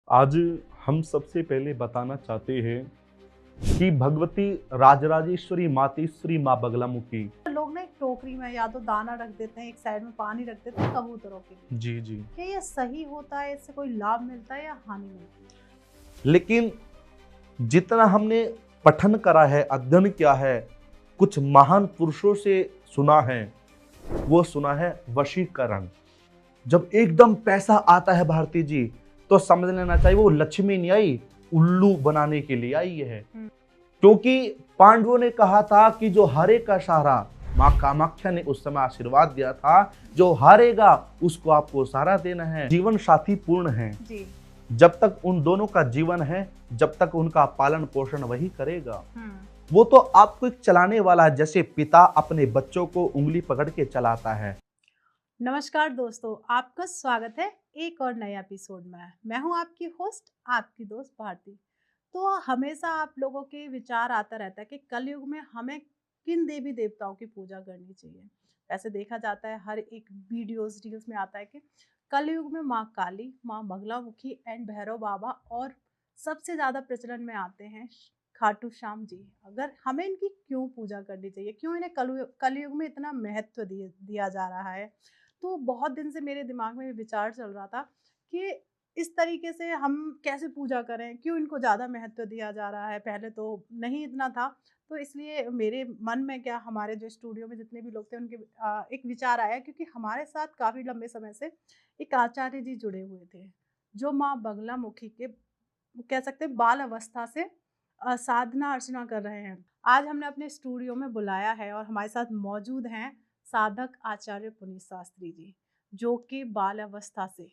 आज हम सबसे पहले बताना चाहते हैं कि भगवती राजराजेश्वरी मातेश्वरी माँ बगलामुखी। लोग ना एक टोकरी में या तो दाना रख देते हैं, एक साइड में पानी रख देते हैं कबूतरों के लिए। जी जी। क्या ये सही होता है? इससे कोई लाभ मिलता है या हानि मिलती है? लेकिन जितना हमने पठन करा है, अध्ययन किया है, कुछ महान पुरुषों से सुना है, वो सुना है वशीकरण। जब एकदम पैसा आता है भारती जी, तो समझ लेना चाहिए वो लक्ष्मी नहीं आई, उल्लू बनाने के लिए आई है। क्योंकि पांडवों ने कहा था कि जो हारेगा सहारा, माँ कामाख्या ने उस समय आशीर्वाद दिया था, जो हारेगा उसको आपको सहारा देना है। जीवन साथी पूर्ण है जी। जब तक उन दोनों का जीवन है, जब तक उनका पालन पोषण वही करेगा। वो तो आपको एक चलाने वाला है, जैसे पिता अपने बच्चों को उंगली पकड़ के चलाता है। नमस्कार दोस्तों, आपका स्वागत है एक और नए एपिसोड में। मैं हूं आपकी होस्ट, आपकी दोस्त भारती। तो हमेशा आप लोगों के विचार आता रहता है कि कलयुग में हमें किन देवी देवताओं की पूजा करनी चाहिए। ऐसे देखा जाता है हर एक वीडियोस रील्स में आता है कि कलयुग में माँ काली, माँ बगलामुखी एंड भैरव बाबा, और सबसे ज़्यादा प्रचलन में आते हैं खाटू श्याम जी। अगर हमें इनकी क्यों पूजा करनी चाहिए, क्यों इन्हें कलयुग में इतना महत्व दिया जा रहा है, तो बहुत दिन से मेरे दिमाग में विचार चल रहा था कि इस तरीके से हम कैसे पूजा करें, क्यों इनको ज़्यादा महत्व दिया जा रहा है। पहले तो नहीं इतना था, तो इसलिए मेरे मन में, क्या हमारे जो स्टूडियो में जितने भी लोग थे उनके एक विचार आया, क्योंकि हमारे साथ काफ़ी लंबे समय से एक आचार्य जी जुड़े हुए थे, जो माँ बगलामुखी के कह सकते हैं बाल अवस्था से साधना अर्चना कर रहे हैं। आज हमने अपने स्टूडियो में बुलाया है और हमारे साथ मौजूद हैं साधक आचार्य पुनीत शास्त्री जी, जो कि बाल अवस्था से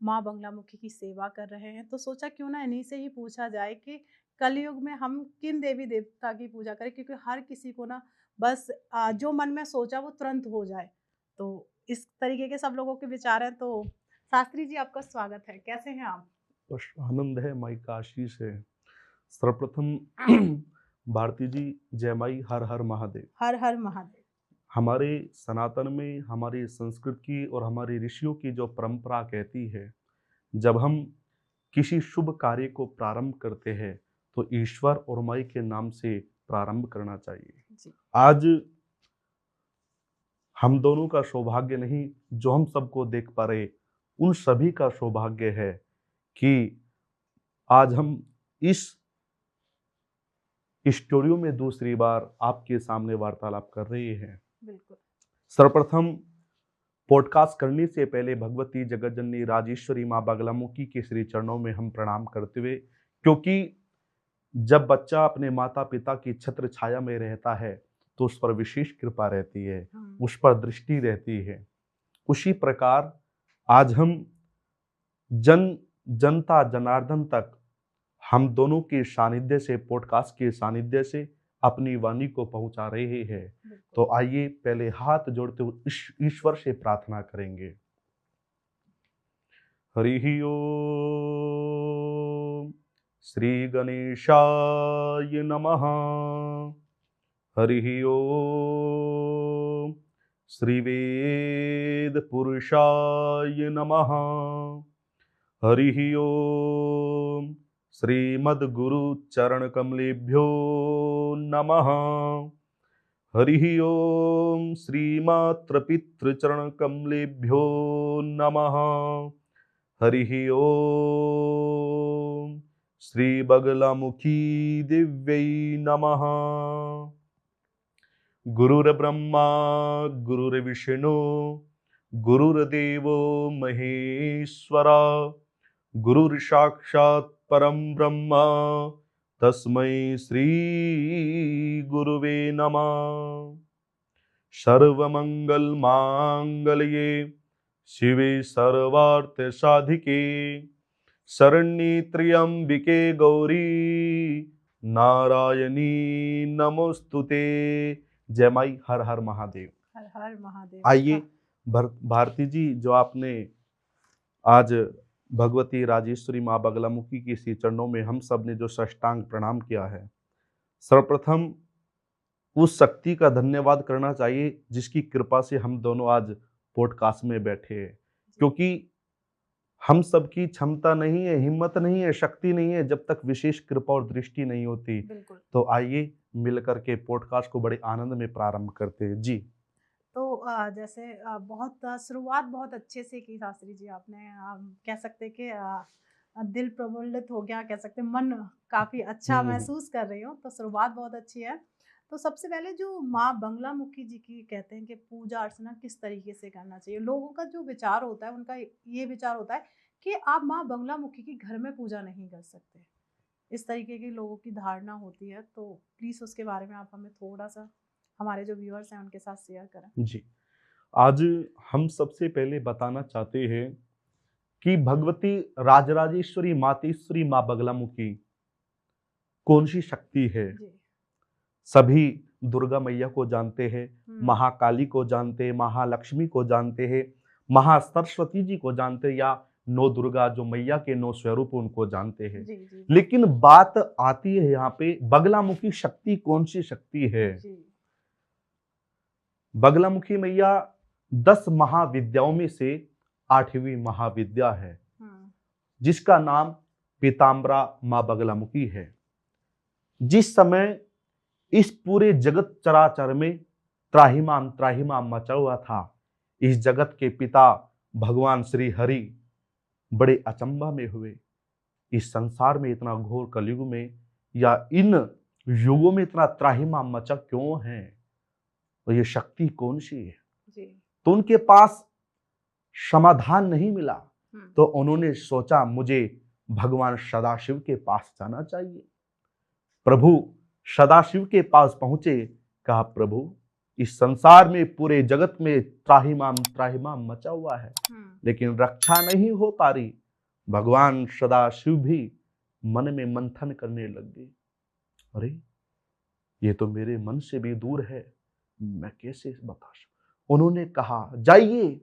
माँ बगलामुखी की सेवा कर रहे हैं। तो सोचा क्यों ना इन्हीं से ही पूछा जाए कि कलयुग में हम किन देवी देवता की पूजा करें, क्योंकि हर किसी को ना बस जो मन में सोचा वो तुरंत हो जाए। तो इस तरीके के सब लोगों के विचार हैं। तो शास्त्री जी, आपका स्वागत है। कैसे हैं आप? बस आनंद है, माई का आशीष है। सर्वप्रथम भारती जी, जय माई, हर हर महादेव। हर हर महादेव। हमारे सनातन में, हमारी संस्कृति और हमारे ऋषियों की जो परंपरा कहती है, जब हम किसी शुभ कार्य को प्रारंभ करते हैं तो ईश्वर और माई के नाम से प्रारंभ करना चाहिए। जी। आज हम दोनों का सौभाग्य नहीं, जो हम सबको देख पा रहे, उन सभी का सौभाग्य है कि आज हम इस स्टूडियो में दूसरी बार आपके सामने वार्तालाप कर रहे हैं। बिल्कुल। सर्वप्रथम पॉडकास्ट करने से पहले भगवती जगतजननी राजेश्वरी माँ बगलामुखी के श्री चरणों में हम प्रणाम करते हुए, क्योंकि जब बच्चा अपने माता पिता की छत्र छाया में रहता है तो उस पर विशेष कृपा रहती है, उस पर दृष्टि रहती है। उसी प्रकार आज हम जनता जनार्दन तक हम दोनों के सानिध्य से, पॉडकास्ट के सानिध्य से अपनी वाणी को पहुंचा रहे हैं। तो आइए पहले हाथ जोड़ते हुए ईश्वर से प्रार्थना करेंगे। हरि ओम श्री गणेशाय नमः। हरि ओम श्री वेद पुरुषाय नमः। हरि ओम श्रीमद्गुरु चरण कमलेभ्यो नमः। हरि ओम श्रीमात्र पितृ चरण कमलेभ्यो नमः। हरि ओम श्री बगलामुखी दिव्यै नमः। गुरुर्ब्रह्मा गुरुर्विष्णु गुरुर्देवो महेश्वरा, गुरुर्साक्षात् परम ब्रह्म, तस्मै श्री गुरुवे नमः। सर्वमंगल मांगल्ये शिवे सर्वार्थ साधिके, शरण्ये त्र्यंबिके गौरी नारायणी नमोस्तुते। जय माई, हर हर महादेव। हर हर महादेव। आइए भारती जी, जो आपने आज भगवती राजेश्वरी माँ बगलामुखी के श्री चरणों में हम सब ने जो साष्टांग प्रणाम किया है, सर्वप्रथम उस शक्ति का धन्यवाद करना चाहिए जिसकी कृपा से हम दोनों आज पॉडकास्ट में बैठे हैं। क्योंकि हम सबकी क्षमता नहीं है, हिम्मत नहीं है, शक्ति नहीं है जब तक विशेष कृपा और दृष्टि नहीं होती। बिल्कुल। तो आइए मिलकर के पॉडकास्ट को बड़े आनंद में प्रारंभ करते हैं। जी। तो जैसे बहुत शुरुआत बहुत अच्छे से की शास्त्री जी आपने। कह सकते हैं कि दिल प्रफुल्लित हो गया, कह सकते हैं मन काफ़ी अच्छा हम्म। महसूस कर रही हूँ, तो शुरुआत बहुत अच्छी है। तो सबसे पहले जो माँ बगलामुखी जी की कहते हैं कि पूजा अर्चना किस तरीके से करना चाहिए, लोगों का जो विचार होता है उनका ये विचार होता है कि आप माँ बगलामुखी की घर में पूजा नहीं कर सकते, इस तरीके की लोगों की धारणा होती है। तो प्लीज़ उसके बारे में आप हमें थोड़ा सा हमारे जो व्यूअर्स हैं उनके साथ शेयर करें। जी। आज हम सबसे पहले बताना चाहते हैं कि भगवती राजराजेश्वरी मातेश्वरी माँ बगलामुखी कौन सी शक्ति है। जी। सभी दुर्गा मैया को जानते हैं, हम्म। महाकाली को जानते हैं, महालक्ष्मी को जानते हैं, महासरस्वती जी को जानते हैं, या नौ दुर्गा जो मैया के नौ स्वरूप उनको जानते हैं। जी जी लेकिन बात आती है यहाँ पे बगलामुखी शक्ति कौन सी शक्ति है। जी। बगलामुखी मैया 10 महाविद्याओं में से 8वीं महाविद्या है, हम्म। जिसका नाम पीताम्बरा माँ बगलामुखी है। जिस समय इस पूरे जगत चराचर में त्राहिमाम त्राहिमाम मचा हुआ था, इस जगत के पिता भगवान श्री हरि बड़े अचंभा में हुए। इस संसार में इतना घोर कलयुग में या इन युगों में इतना त्राहिमाम मचा क्यों है, और ये शक्ति कौन सी है। जी। तो उनके पास समाधान नहीं मिला, हम्म। तो उन्होंने सोचा मुझे भगवान सदाशिव के पास जाना चाहिए। प्रभु सदाशिव के पास पहुंचे, कहा प्रभु इस संसार में पूरे जगत में त्राहिमाम त्राहिमाम मचा हुआ है, लेकिन रक्षा नहीं हो पा रही। भगवान सदाशिव भी मन में मंथन करने लग गए, अरे ये तो मेरे मन से भी दूर है, मैं कैसे बता सकूं। उन्होंने कहा जाइए,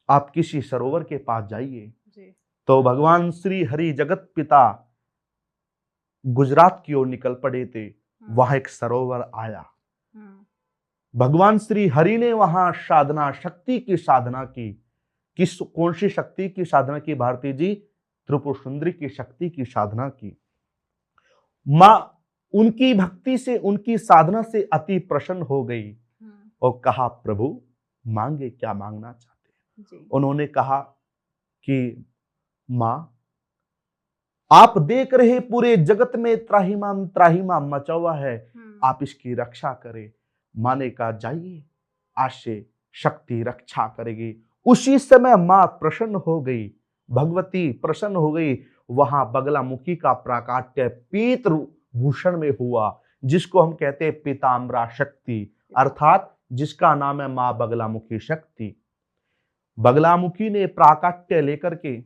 आप किसी सरोवर के पास जाइए। जी। तो भगवान श्री हरि जगत पिता गुजरात की ओर निकल पड़े थे। वहां एक सरोवर आया, भगवान श्री हरि ने वहां साधना शक्ति की साधना की। किस कौन सी शक्ति की साधना की भारती जी? त्रिपुर सुंदरी की शक्ति की साधना की। मां उनकी भक्ति से उनकी साधना से अति प्रसन्न हो गई और कहा प्रभु मांगे, क्या मांगना चाहते हैं। उन्होंने कहा कि मां आप देख रहे पूरे जगत में त्राहिमाम त्राहिमाम मचा हुआ है, आप इसकी रक्षा करें। मां ने कहा जाइए, आज से शक्ति रक्षा करेगी। उसी समय मां प्रसन्न हो गई, भगवती प्रसन्न हो गई। वहां बगलामुखी का प्राकाट्य पीत भूषण में हुआ, जिसको हम कहते हैं पीताम्बरा शक्ति, अर्थात जिसका नाम है मां बगलामुखी शक्ति। बगलामुखी ने प्राकाट्य लेकर के,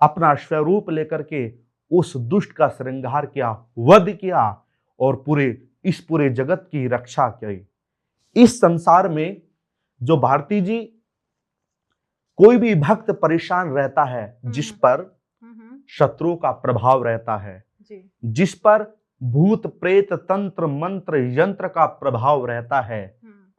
अपना स्वरूप लेकर के उस दुष्ट का श्रृंगार किया, वध किया और इस पूरे जगत की रक्षा की। इस संसार में जो भारती जी कोई भी भक्त परेशान रहता है, जिस पर शत्रुओं का प्रभाव रहता है, जिस पर भूत प्रेत तंत्र मंत्र यंत्र का प्रभाव रहता है,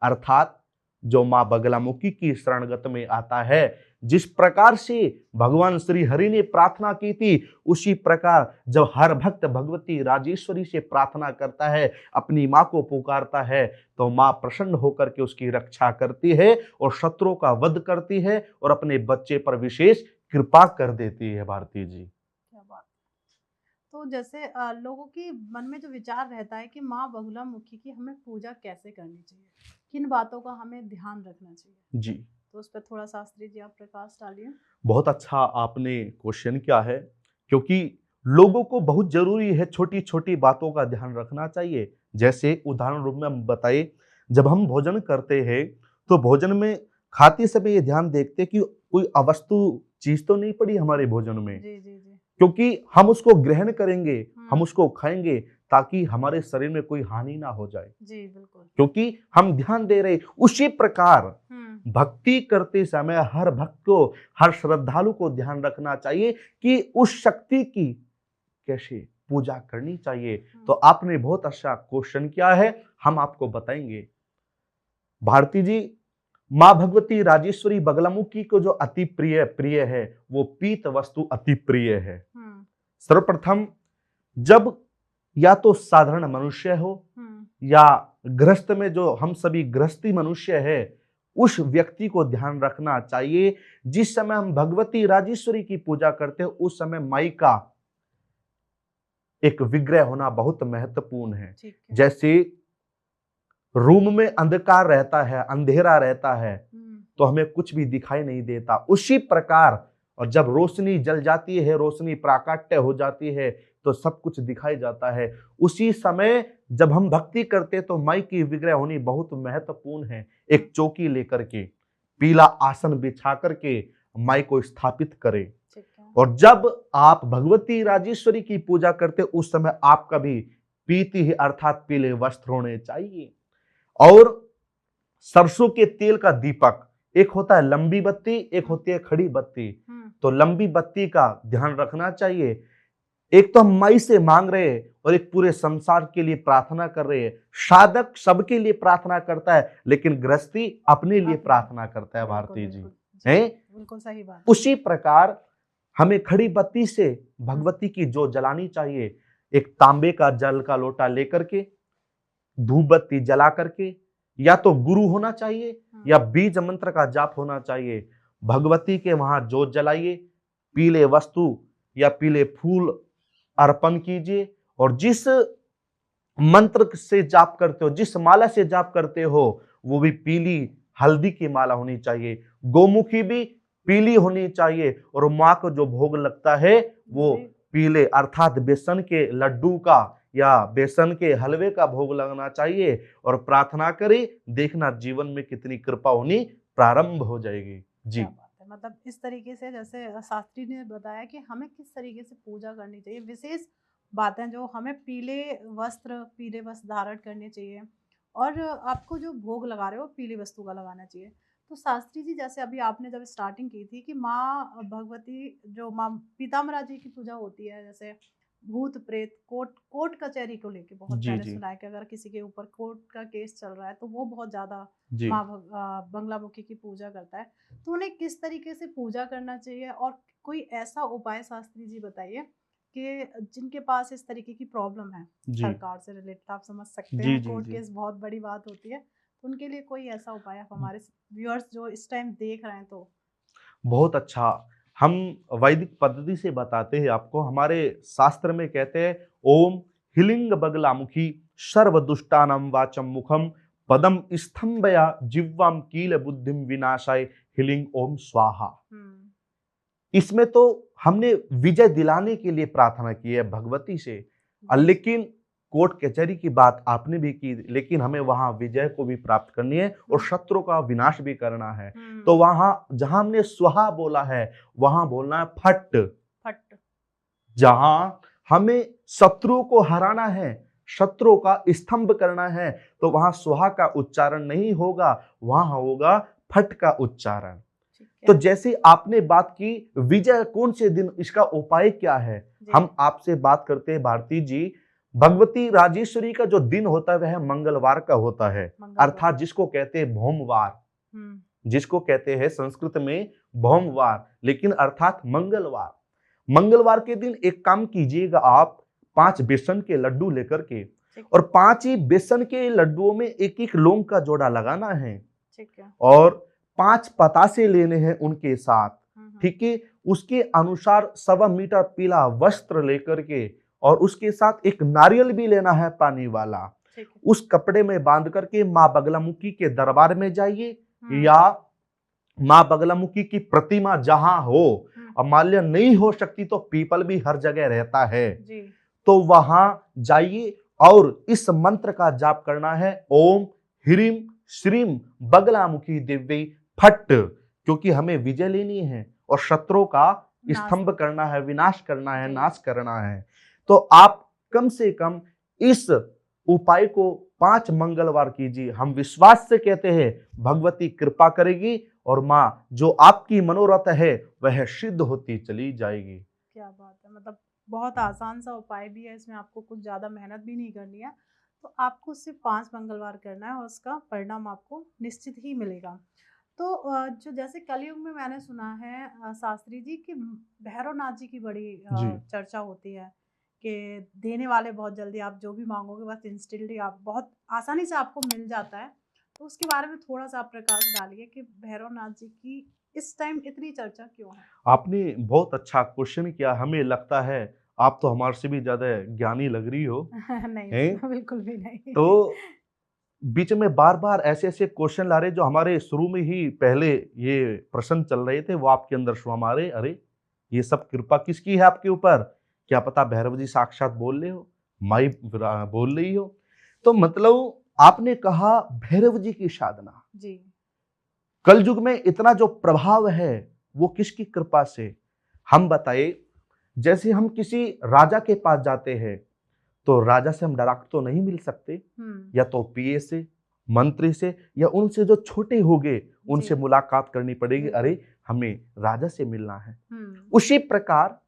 अर्थात जो मां बगलामुखी की शरणगत में आता है, जिस प्रकार से भगवान श्री हरि ने प्रार्थना की थी, उसी प्रकार जब हर भक्त भगवती राजेश्वरी से प्रार्थना करता है, अपनी मां को पुकारता है, तो मां प्रसन्न होकर के उसकी रक्षा करती है और शत्रुओं का वध करती है और अपने बच्चे पर विशेष कृपा कर देती है। भारती जी, क्या बात। तो जैसे लोगों की मन में जो विचार रहता है कि माँ बगलामुखी की हमें पूजा कैसे करनी चाहिए, किन बातों का हमें ध्यान रखना चाहिए जी, तो उस पर थोड़ा शास्त्री जी आप प्रकाश डालिए। बहुत अच्छा आपने क्वेश्चन किया है, क्योंकि लोगों को बहुत जरूरी है छोटी छोटी बातों का ध्यान रखना चाहिए। जैसे उदाहरण रूप में हम बताए, जब हम भोजन करते हैं तो भोजन में खाते समय ये ध्यान देखते कि कोई अवस्तु चीज तो नहीं पड़ी हमारे भोजन में। जी जी जी। क्योंकि हम उसको ग्रहण करेंगे, हम उसको खाएंगे ताकि हमारे शरीर में कोई हानि ना हो जाए। जी बिल्कुल। क्योंकि हम ध्यान दे रहे। उसी प्रकार भक्ति करते समय हर भक्त को, हर श्रद्धालु को ध्यान रखना चाहिए कि उस शक्ति की कैसे पूजा करनी चाहिए। तो आपने बहुत अच्छा क्वेश्चन किया है, हम आपको बताएंगे। भारती जी, माँ भगवती राजेश्वरी बगलामुखी को जो अति प्रिय प्रिय है, वो पीत वस्तु अति प्रिय है। सर्वप्रथम जब या तो साधारण मनुष्य हो या गृहस्थ में जो हम सभी गृहस्थी मनुष्य है, उस व्यक्ति को ध्यान रखना चाहिए। जिस समय हम भगवती राजेश्वरी की पूजा करते हैं, उस समय माई का एक विग्रह होना बहुत महत्वपूर्ण है। जैसे रूम में अंधकार रहता है, अंधेरा रहता है, तो हमें कुछ भी दिखाई नहीं देता। उसी प्रकार और जब रोशनी जल जाती है, रोशनी प्राकट्य हो जाती है, तो सब कुछ दिखाई जाता है। उसी समय जब हम भक्ति करते तो माई की विग्रह होनी बहुत महत्वपूर्ण है। एक चौकी लेकर के, पीला आसन बिछा करके माई को स्थापित करें। और जब आप भगवती राजेश्वरी की पूजा करते, उस समय आपका भी पीती ही अर्थात पीले वस्त्र होने चाहिए। और सरसों के तेल का दीपक, एक होता है लंबी बत्ती, एक होती है खड़ी बत्ती। तो लंबी बत्ती का ध्यान रखना चाहिए। एक तो हम माई से मांग रहे हैं और एक पूरे संसार के लिए प्रार्थना कर रहे हैं। साधक सबके लिए प्रार्थना करता है, लेकिन गृहस्थी अपने लिए प्रार्थना करता है। भारती जी है, बिल्कुल सही बात। उसी प्रकार हमें खड़ी बत्ती से भगवती की जो जलानी चाहिए। एक तांबे का जल का लोटा लेकर के धूप बत्ती जला करके, या तो गुरु होना चाहिए या बीज मंत्र का जाप होना चाहिए। भगवती के वहां जोत जलाइए, पीले वस्तु या पीले फूल अर्पण कीजिए। और जिस मंत्र से जाप करते हो, जिस माला से जाप करते हो, वो भी पीली हल्दी की माला होनी चाहिए। गोमुखी भी पीली होनी चाहिए। और माँ को जो भोग लगता है वो पीले अर्थात बेसन के लड्डू का या बेसन के हलवे का भोग लगना चाहिए। और प्रार्थना करें, देखना जीवन में कितनी कृपा होनी प्रारंभ हो जाएगी। जी, मतलब इस तरीके से जैसे शास्त्री ने बताया कि हमें किस तरीके से पूजा करनी चाहिए, विशेष बातें जो हमें पीले वस्त्र धारण करने चाहिए। और आपको जो भोग लगा रहे हो पीली वस्तु का लगाना चाहिए। तो शास्त्री जी, जैसे अभी आपने जब स्टार्टिंग की थी कि माँ भगवती जो माँ पीताम्बरा जी की पूजा होती है, जैसे भूत प्रेत कोर्ट कचहरी को लेके बहुत जी, मैंने जी, सुना है कि अगर किसी के ऊपर कोर्ट का केस चल रहा है तो वो बहुत ज्यादा जी। माँ बंगलामुखी की पूजा करता है। तो उन्हें किस तरीके से पूजा करना चाहिए, और कोई ऐसा उपाय शास्त्री जी बताइए कि जिनके पास इस तरीके की प्रॉब्लम है, जी, सरकार से रिलेटेड, आप समझ सकते जी, हैं जी, कोर्ट जी। केस बहुत बड़ी बात होती है। तो उनके लिए कोई ऐसा उपाय आप हमारे व्यूअर्स जो इस टाइम देख रहे हैं तो। बहुत अच्छा। हम वैदिक पद्धति से बताते हैं आपको। हमारे शास्त्र में कहते हैं, ओम हिलिंग बगलामुखी सर्व दुष्टानाम वाचम मुखम पदम स्तंभया जिह्वाम कील बुद्धिम विनाशाय हिलिंग ओम स्वाहा। इसमें तो हमने विजय दिलाने के लिए प्रार्थना की है भगवती से। लेकिन कोर्ट कचहरी की बात आपने भी की, लेकिन हमें वहां विजय को भी प्राप्त करनी है और शत्रु का विनाश भी करना है। तो वहां जहां हमने स्वाहा बोला है, वहां बोलना है फट फट। जहां हमें शत्रुओं को हराना है, शत्रुओं का स्तंभ करना है, तो वहां स्वाहा का उच्चारण नहीं होगा, वहां होगा फट का उच्चारण। तो जैसे आपने बात की विजय कौन से दिन, इसका उपाय क्या है, हम आपसे बात करते हैं भारती जी। भगवती राजेश्वरी का जो दिन होता है वह मंगलवार का होता है, अर्थात जिसको कहते हैं भौमवार, जिसको कहते हैं संस्कृत में भौमवार, लेकिन अर्थात मंगलवार। मंगलवार के दिन एक काम कीजिएगा, आप 5 बेसन के लड्डू लेकर के, और 5 ही बेसन के लड्डुओं में एक एक लौंग का जोड़ा लगाना है, और 5 पतासे लेने हैं उनके साथ, ठीक है। उसके अनुसार 1.25 मीटर पीला वस्त्र लेकर के, और उसके साथ एक नारियल भी लेना है पानी वाला। उस कपड़े में बांध करके माँ बगलामुखी के दरबार में जाइए, या माँ बगलामुखी की प्रतिमा जहां हो, अब मान लिया नहीं हो सकती तो पीपल भी हर जगह रहता है, तो वहां जाइए और इस मंत्र का जाप करना है, ओम ह्रीम श्रीम बगलामुखी दिव्य फट, क्योंकि हमें विजय लेनी है और शत्रुओं का स्तंभ करना है, विनाश करना है, नाश करना है। तो आप कम से कम इस उपाय को 5 मंगलवार कीजिए। हम विश्वास से कहते हैं भगवती कृपा करेगी और माँ जो आपकी मनोरथ है वह सिद्ध होती चली जाएगी। क्या बात है, मतलब बहुत आसान सा उपाय भी है, इसमें आपको कुछ ज्यादा मेहनत भी नहीं करनी है। तो आपको सिर्फ 5 मंगलवार करना है और उसका परिणाम आपको निश्चित ही मिलेगा। तो जो जैसे कलयुग में मैंने सुना है शास्त्री जी कि भैरवनाथ जी की बड़ी जी। चर्चा होती है कि देने वाले बहुत जल्दी, आप जो भी मांगोगे बस इंस्टेंटली आप बहुत आसानी से आपको मिल जाता है। तो उसके बारे में थोड़ा सा आप प्रकाश डालिए कि भैरवनाथ जी की इस टाइम इतनी चर्चा क्यों है? आपने बहुत अच्छा क्वेश्चन किया। हमें लगता है आप तो हमारे से भी ज़्यादा ज्ञानी लग रही हो, नहीं, हैं? बिल्कुल भी नहीं। तो बीच में बार-बार ऐसे-ऐसे क्वेश्चन ला रहे जो हमारे शुरू में ही पहले ये प्रश्न चल रहे थे, वो आपके अंदर शुमार है। अरे! ये सब कृपा किसकी है आपके ऊपर? क्या पता भैरव जी साक्षात बोल रहे हो, माई बोल रही हो। तो मतलब आपने कहा भैरव जी की साधना। जी। कलयुग में इतना जो प्रभाव है, वो किसकी कृपा से? हम बताइए, जैसे हम किसी राजा के पास जाते हैं, तो राजा से हम डायरेक्ट तो नहीं मिल सकते, हुँ, या तो पीए से, मंत्री से, या उनसे जो छोटे होंगे, जी, उनसे मुलाकात करनी पड़ेगी। बिल्कुल। अरे! हमें राजा से मिलना है। हुँ, उसी प्रकार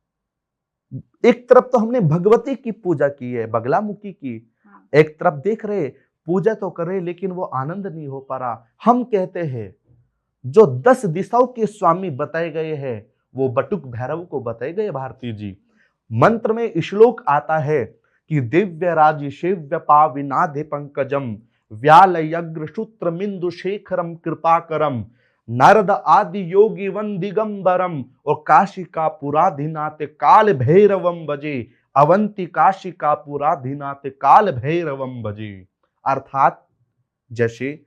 एक तरफ तो हमने भगवती की पूजा की है, बगलामुखी की। हाँ, एक तरफ देख रहे, पूजा तो कर रहे, लेकिन वो आनंद नहीं हो पा रहा। हम कहते हैं जो 10 दिशाओं के स्वामी बताए गए हैं, वो बटुक भैरव को बताए गए भारती जी। मंत्र में श्लोक आता है कि दिव्य राज शिव्य पाविनाधि पंकजम व्यालयग्र सूत्र मिंदु शेखरम कृपाकरम नारद आदि योगी वन दिगंबरम और काशी का पुराधिनाथ काल भैरवम बजे अवंती काशी का पुराधिनाथ काल भैरवम बजे। अर्थात जैसे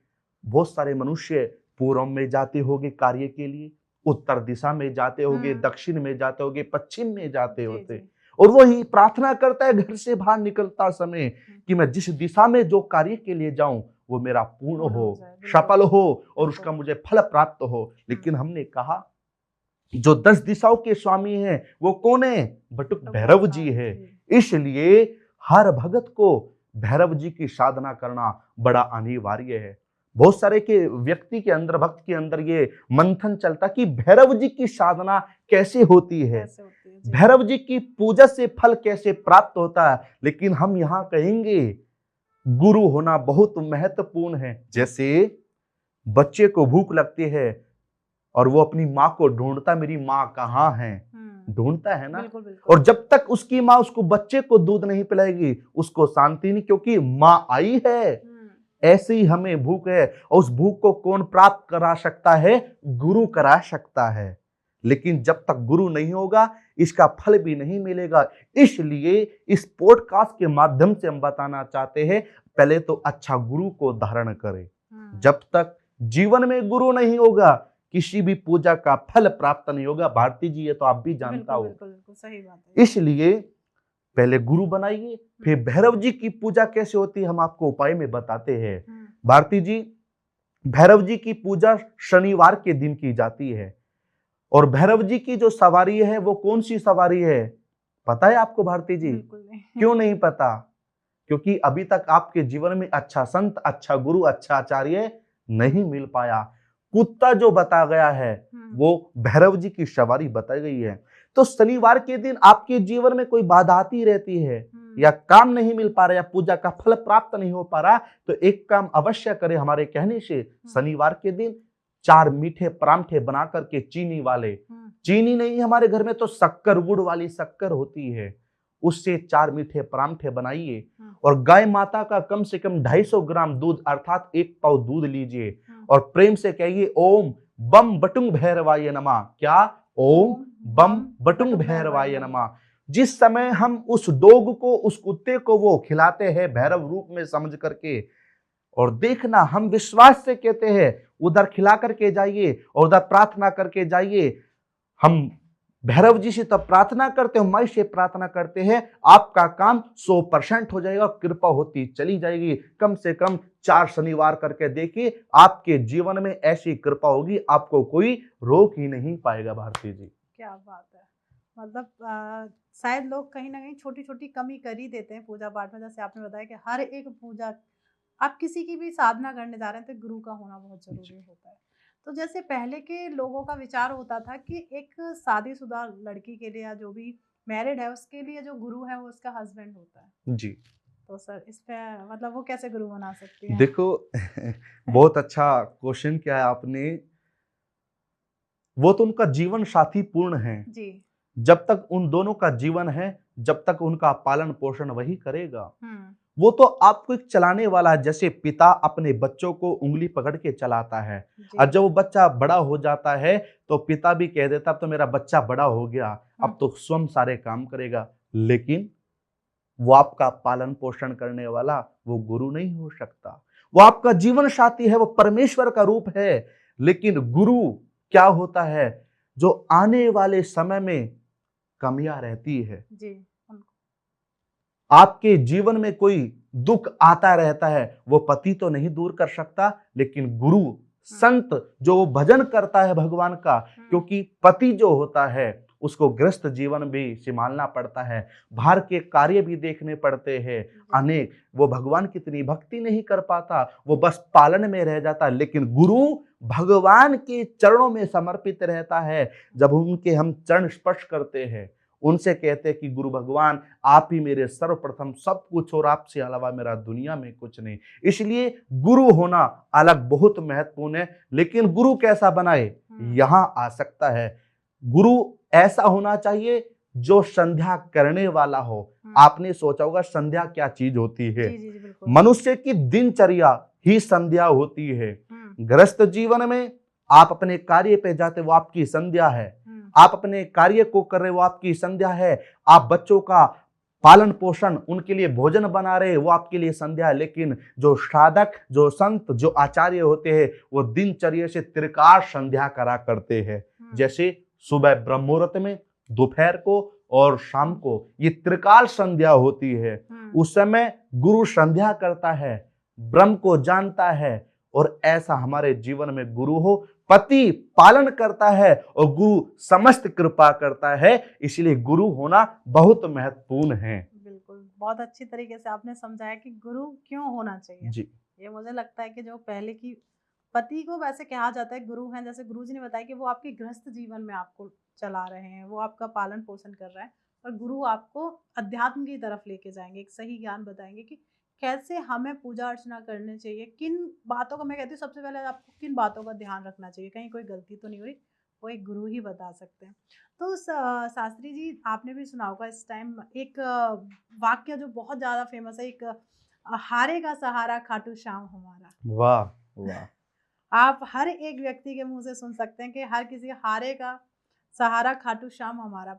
बहुत सारे मनुष्य पूर्व में जाते होंगे कार्य के लिए, उत्तर दिशा में जाते होंगे, हुँ, दक्षिण में जाते होंगे, पश्चिम में जाते जी, होते, जी। और वही प्रार्थना करता है घर से बाहर निकलता समय हुँ, कि मैं जिस दिशा में जो कार्य के लिए जाऊं वो मेरा पूर्ण पूर्ण हो, हो जाए, बिल्कुल, सफल हो, और उसका बिल्कुल। मुझे फल प्राप्त हो। हुँ, लेकिन हमने कहा जो 10 दिशाओं के स्वामी हैं वो कौन है? बटुक तो भैरव भैरवनाथ जी है। जी। इसलिए हर भगत को भैरव जी की साधना करना बड़ा अनिवार्य है। बहुत सारे के व्यक्ति के अंदर, भक्त के अंदर ये मंथन चलता कि भैरव जी की साधना कैसे होती है, कैसे होती है? जी। भैरव जी की पूजा से फल कैसे प्राप्त होता है। लेकिन हम यहाँ कहेंगे गुरु होना बहुत महत्वपूर्ण है। जैसे बच्चे को भूख लगती है और वो अपनी माँ को ढूंढता, मेरी माँ कहाँ है, हुँ, ढूंढता है ना। बिल्कुल, बिल्कुल। और जब तक उसकी माँ उसको, बच्चे को दूध नहीं पिलाएगी, उसको शांति नहीं, क्योंकि माँ आई है। हुँ, ऐसे ही हमें भूख है, और उस भूख को कौन प्राप्त करा सकता है? गुरु करा सकता है। लेकिन जब तक गुरु नहीं होगा, इसका फल भी नहीं मिलेगा। इसलिए इस पॉडकास्ट के माध्यम से हम बताना चाहते हैं, पहले तो अच्छा गुरु को धारण करें। हुँ, जब तक जीवन में गुरु नहीं होगा, किसी भी पूजा का फल प्राप्त नहीं होगा। भारती जी, ये तो आप भी जानता बिल्कुल, हो। बिल्कुल, बिल्कुल, सही बात है ये तो। इसलिए पहले गुरु बनाइए, फिर हुँ, भैरव जी की पूजा कैसे होती है हम आपको उपाय में बताते हैं। हुँ, भारती जी, भैरव जी की पूजा शनिवार के दिन की जाती है। और भैरव जी की जो सवारी है वो कौन सी सवारी है, पता है आपको भारती जी? बिल्कुल नहीं। क्यों नहीं पता? क्योंकि अभी तक आपके जीवन में अच्छा संत, अच्छा गुरु, अच्छा आचार्य नहीं मिल पाया। कुत्ता जो बता गया है हुँ, वो भैरव जी की सवारी बताई गई है। तो शनिवार के दिन आपके जीवन में कोई बाधा आती रहती है, हुँ, या काम नहीं मिल पा रहा, या पूजा का फल प्राप्त नहीं हो पा रहा, तो एक काम अवश्य करें हमारे कहने से। हुँ, शनिवार के दिन 4 मीठे परांठे बना करके, चीनी वाले, हुँ, चीनी नहीं हमारे घर में तो शक्कर, गुड़ वाली शक्कर होती है, उससे 4 मीठे परांठे बनाइए। हुँ, और गाय माता का कम से कम 250 ग्राम दूध, अर्थात 1 पाव दूध लीजिए, हुँ। और प्रेम से कहिए ओम बम बटुंग भैरवाय नमः। क्या? ओम ओम बम बम बटुंग बटुक भैरवाय भैरवाय नमः। नमः। जिस समय हम उस डॉग को, उस कुत्ते को वो खिलाते हैं भैरव रूप में समझ करके, और देखना हम विश्वास से कहते हैं, उधर खिला करके जाइए और उधर प्रार्थना करके जाइए। हम भैरव जी से तब प्रार्थना करते हैं, माई से प्रार्थना करते हैं, आपका काम 100% हो जाएगा, कृपा होती चली जाएगी। कम से कम 4 शनिवार करके देखिए, आपके जीवन में ऐसी कृपा होगी, आपको कोई रोक ही नहीं पाएगा भारती जी। क्या बात है! मतलब शायद लोग कहीं न कहीं छोटी-छोटी कमी कर ही देते हैं पूजा-पाठ में। जैसे आपने बताया कि हर एक पूजा, आप किसी की भी साधना करने जा रहे हैं तो गुरु का होना बहुत जी। ज़रूरी होता है। तो जैसे पहले के लोगों का विचार होता था कि एक शादीशुदा लड़की के लिए या जो भी मैरिड है उसके लिए जो गुरु है वो उसका हस्बैंड होता है। जी। तो सर इस पे मतलब वो कैसे गुरु बना सकती हैं? देखो बहुत अच्छा क्वेश्चन किया है आपने। वो तो उनका जीवन साथी पूर्ण है। जी। जब तक उन दोनों का जीवन है, जब तक उनका पालन पोषण वही करेगा। हम्म। वो तो आपको एक चलाने वाला है, जैसे पिता अपने बच्चों को उंगली पकड़ के चलाता है। जी। और जब वो बच्चा बड़ा हो जाता है तो पिता भी कह देता अब तो मेरा बच्चा बड़ा हो गया, अब तो स्वयं सारे काम करेगा। लेकिन वो आपका पालन पोषण करने वाला वो गुरु नहीं हो सकता। वो आपका जीवन साथी है, वो परमेश्वर का रूप है। लेकिन गुरु क्या होता है? जो आने वाले समय में कमियां रहती है, जी। आपके जीवन में कोई दुख आता रहता है, वो पति तो नहीं दूर कर सकता, लेकिन गुरु संत जो भजन करता है भगवान का, क्योंकि पति जो होता है उसको गृहस्थ जीवन भी संभालना पड़ता है, बाहर के कार्य भी देखने पड़ते हैं अनेक। वो भगवान की इतनी भक्ति नहीं कर पाता, वो बस पालन में रह जाता। लेकिन गुरु भगवान के चरणों में समर्पित रहता है। जब उनके हम चरण स्पर्श करते हैं, उनसे कहते हैं कि गुरु भगवान आप ही मेरे सर्वप्रथम सब कुछ, और आपसे अलावा मेरा दुनिया में कुछ नहीं। इसलिए गुरु होना अलग बहुत महत्वपूर्ण है। लेकिन गुरु कैसा बनाए, यहां आ सकता है। गुरु ऐसा होना चाहिए जो संध्या करने वाला हो। आपने सोचा होगा संध्या क्या चीज होती है? जी, जी, बिल्कुल। मनुष्य की दिनचर्या ही संध्या होती है। गृहस्थ जीवन में आप अपने कार्य पे जाते, वो आपकी संध्या है। आप अपने कार्य को कर रहे, वो आपकी संध्या है। आप बच्चों का पालन पोषण, उनके लिए भोजन बना रहे, वो आपके लिए संध्या है। लेकिन जो साधक, जो संत, जो आचार्य होते हैं, वो दिनचर्या से त्रिकाल संध्या करा करते हैं। जैसे सुबह ब्रह्म मुहूर्त में, दोपहर को और शाम को, ये त्रिकाल संध्या होती है। उस समय गुरु संध्या करता है, ब्रह्म को जानता है। और ऐसा हमारे जीवन में गुरु हो, पति पालन करता है और गुरु समस्त कृपा करता है। इसलिए गुरु होना बहुत महत्वपूर्ण है। बिल्कुल, बहुत अच्छी तरीके से आपने समझाया कि गुरु क्यों होना चाहिए। जी। ये मुझे लगता है कि जो पहले की पति को वैसे कहा जाता है गुरु हैं, जैसे गुरु जी ने बताया कि वो आपके गृहस्थ जीवन में आपको चला रहे हैं, वो आपका पालन पोषण कर रहा है, और गुरु आपको अध्यात्म की तरफ लेके जाएंगे, एक सही ज्ञान बताएंगे कि कैसे हमें पूजा अर्चना करनी चाहिए, किन बातों का, मैं कहती हूँ सबसे पहले आपको किन बातों का ध्यान रखना चाहिए, कहीं कोई गलती तो नहीं हो रही, वो एक गुरु ही बता सकते हैं। तो शास्त्री जी, आपने भी सुना होगा इस टाइम एक वाक्य जो बहुत ज़्यादा फेमस है, एक हारे का सहारा खाटू श्याम हमारा। वाह वाह। आप हर एक व्यक्ति के मुंह से सुन सकते हैं कि हर किसी हारे का सहारा खाटू श्याम हमारा।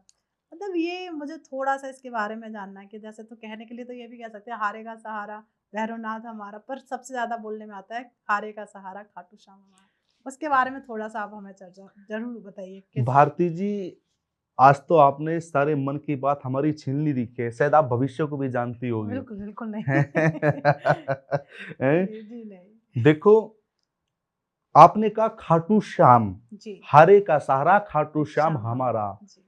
मतलब ये मुझे थोड़ा सा इसके बारे में जानना है कि जैसे तो कहने के लिए तो ये भी कह सकते हैं हारे का सहारा भैरवनाथ हमारा, पर सबसे ज्यादा बोलने में आता है हारे का सहारा खाटू श्याम हमारा। उसके बारे में थोड़ा सा आप हमें चर्चा जरूर बताइए। भारती जी, आज तो आपने सारे मन की बात हमारी छीन ली दिखी है। शायद आप भविष्य को भी जानती होगी। बिल्कुल बिल्कुल नहीं। जी नहीं। देखो, आपने कहा खाटू श्याम जी, हारे का सहारा खाटू श्याम हमारा। जी।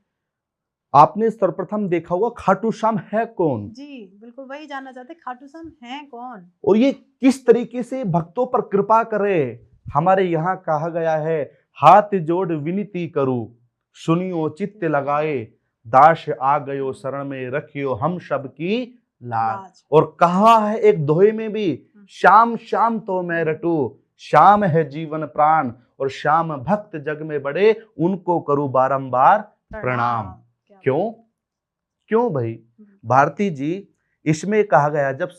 आपने सर्वप्रथम देखा होगा खाटू श्याम है कौन? जी बिल्कुल, वही जानना चाहते खाटू श्याम है कौन, और ये किस तरीके से भक्तों पर कृपा करे। हमारे यहाँ कहा गया है, हाथ जोड़ विनती करूं, सुनियो चित्त लगाए, दास आ गयो शरण में, रखियो हम सबकी लाज। और कहा है एक दोहे में भी, श्याम श्याम तो मैं रटू, श्याम है जीवन प्राण, और श्याम भक्त जग में बड़े, उनको करूं बारंबार प्रणाम। क्यों? क्यों भाई? भारती जी, इसमें कहा गया जब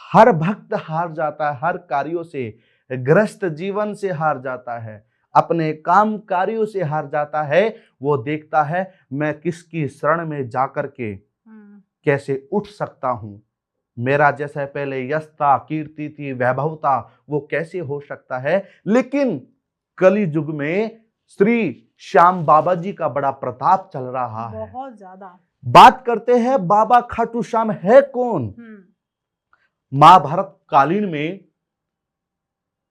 हर भक्त हार जाता है, हर कार्यों से, गृहस्थ जीवन से हार जाता है, अपने काम कार्यों से हार जाता है, वो देखता है मैं किसकी शरण में जाकर के कैसे उठ सकता हूं। मेरा जैसा पहले यश था, कीर्ति थी, वैभव था, वो कैसे हो सकता है। लेकिन कली युग में श्री श्याम बाबा जी का बड़ा प्रताप चल रहा है, बहुत ज्यादा। बात करते हैं बाबा खाटू श्याम है कौन। महाभारत कालीन में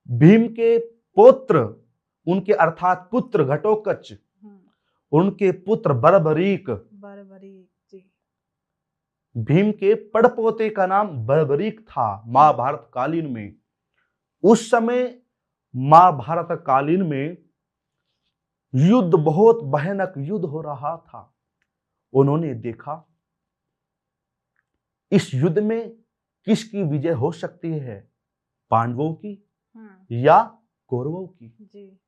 भीम के पुत्र, उनके अर्थात पुत्र घटोत्कच, उनके पुत्र बर्बरीक, जी। भीम के पड़पोते का नाम बर्बरीक था महाभारत कालीन में। उस समय महाभारत कालीन में युद्ध, बहुत भयानक युद्ध हो रहा था। उन्होंने देखा इस युद्ध में किसकी विजय हो सकती है, पांडवों की या कौरवों की। जी।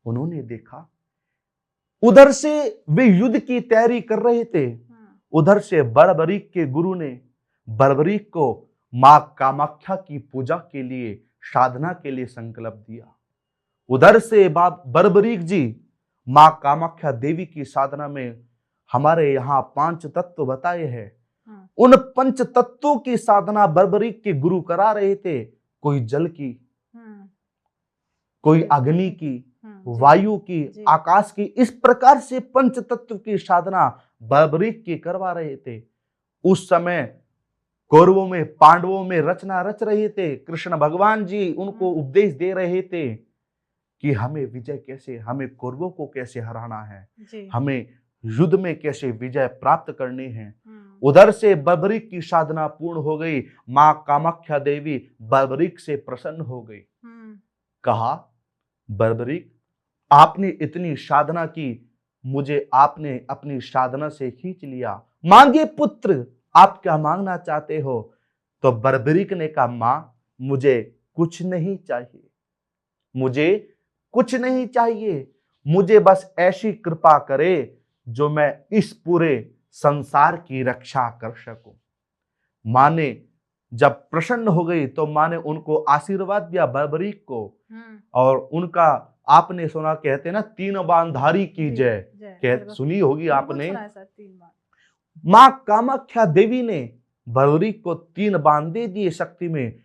उन्होंने देखा उधर से वे युद्ध की तैयारी कर रहे थे, उधर से बर्बरीक के गुरु ने बर्बरीक को मां कामाख्या की पूजा के लिए, साधना के लिए संकल्प दिया। उधर से बर्बरीक जी मां कामाख्या देवी की साधना में, हमारे यहाँ 5 तत्व बताए हैं, उन 5 तत्वों की साधना बर्बरीक के गुरु करा रहे थे। कोई जल की, कोई अग्नि की, वायु की, आकाश की, इस प्रकार से 5 तत्व की साधना बर्बरीक की करवा रहे थे। उस समय कौरवों में, पांडवों में रचना रच रहे थे। कृष्ण भगवान जी उनको उपदेश दे रहे थे कि हमें विजय कैसे, हमें कौरवों को कैसे हराना है, हमें युद्ध में कैसे विजय प्राप्त करनी है। उधर से बर्बरीक की साधना पूर्ण हो गई। मां कामाख्या देवी बर्बरीक से प्रसन्न हो गई। कहा, बर्बरीक, आपने इतनी साधना की, मुझे आपने अपनी साधना से खींच लिया, मांगे पुत्र, आप क्या मांगना चाहते हो? तो बर्बरीक ने कहा, मां, मुझे कुछ नहीं चाहिए, मुझे कुछ नहीं चाहिए, मुझे बस ऐसी कृपा करे जो मैं इस पूरे संसार की रक्षा कर सकूं। मां ने जब प्रसन्न हो गई तो मां ने उनको आशीर्वाद दिया बर्बरीक को, और उनका, आपने सुना, कहते ना, 3 बाणधारी की जय, सुनी होगी आपने। मां कामाख्या देवी ने बर्बरीक को 3 बाण दे दिए शक्ति में।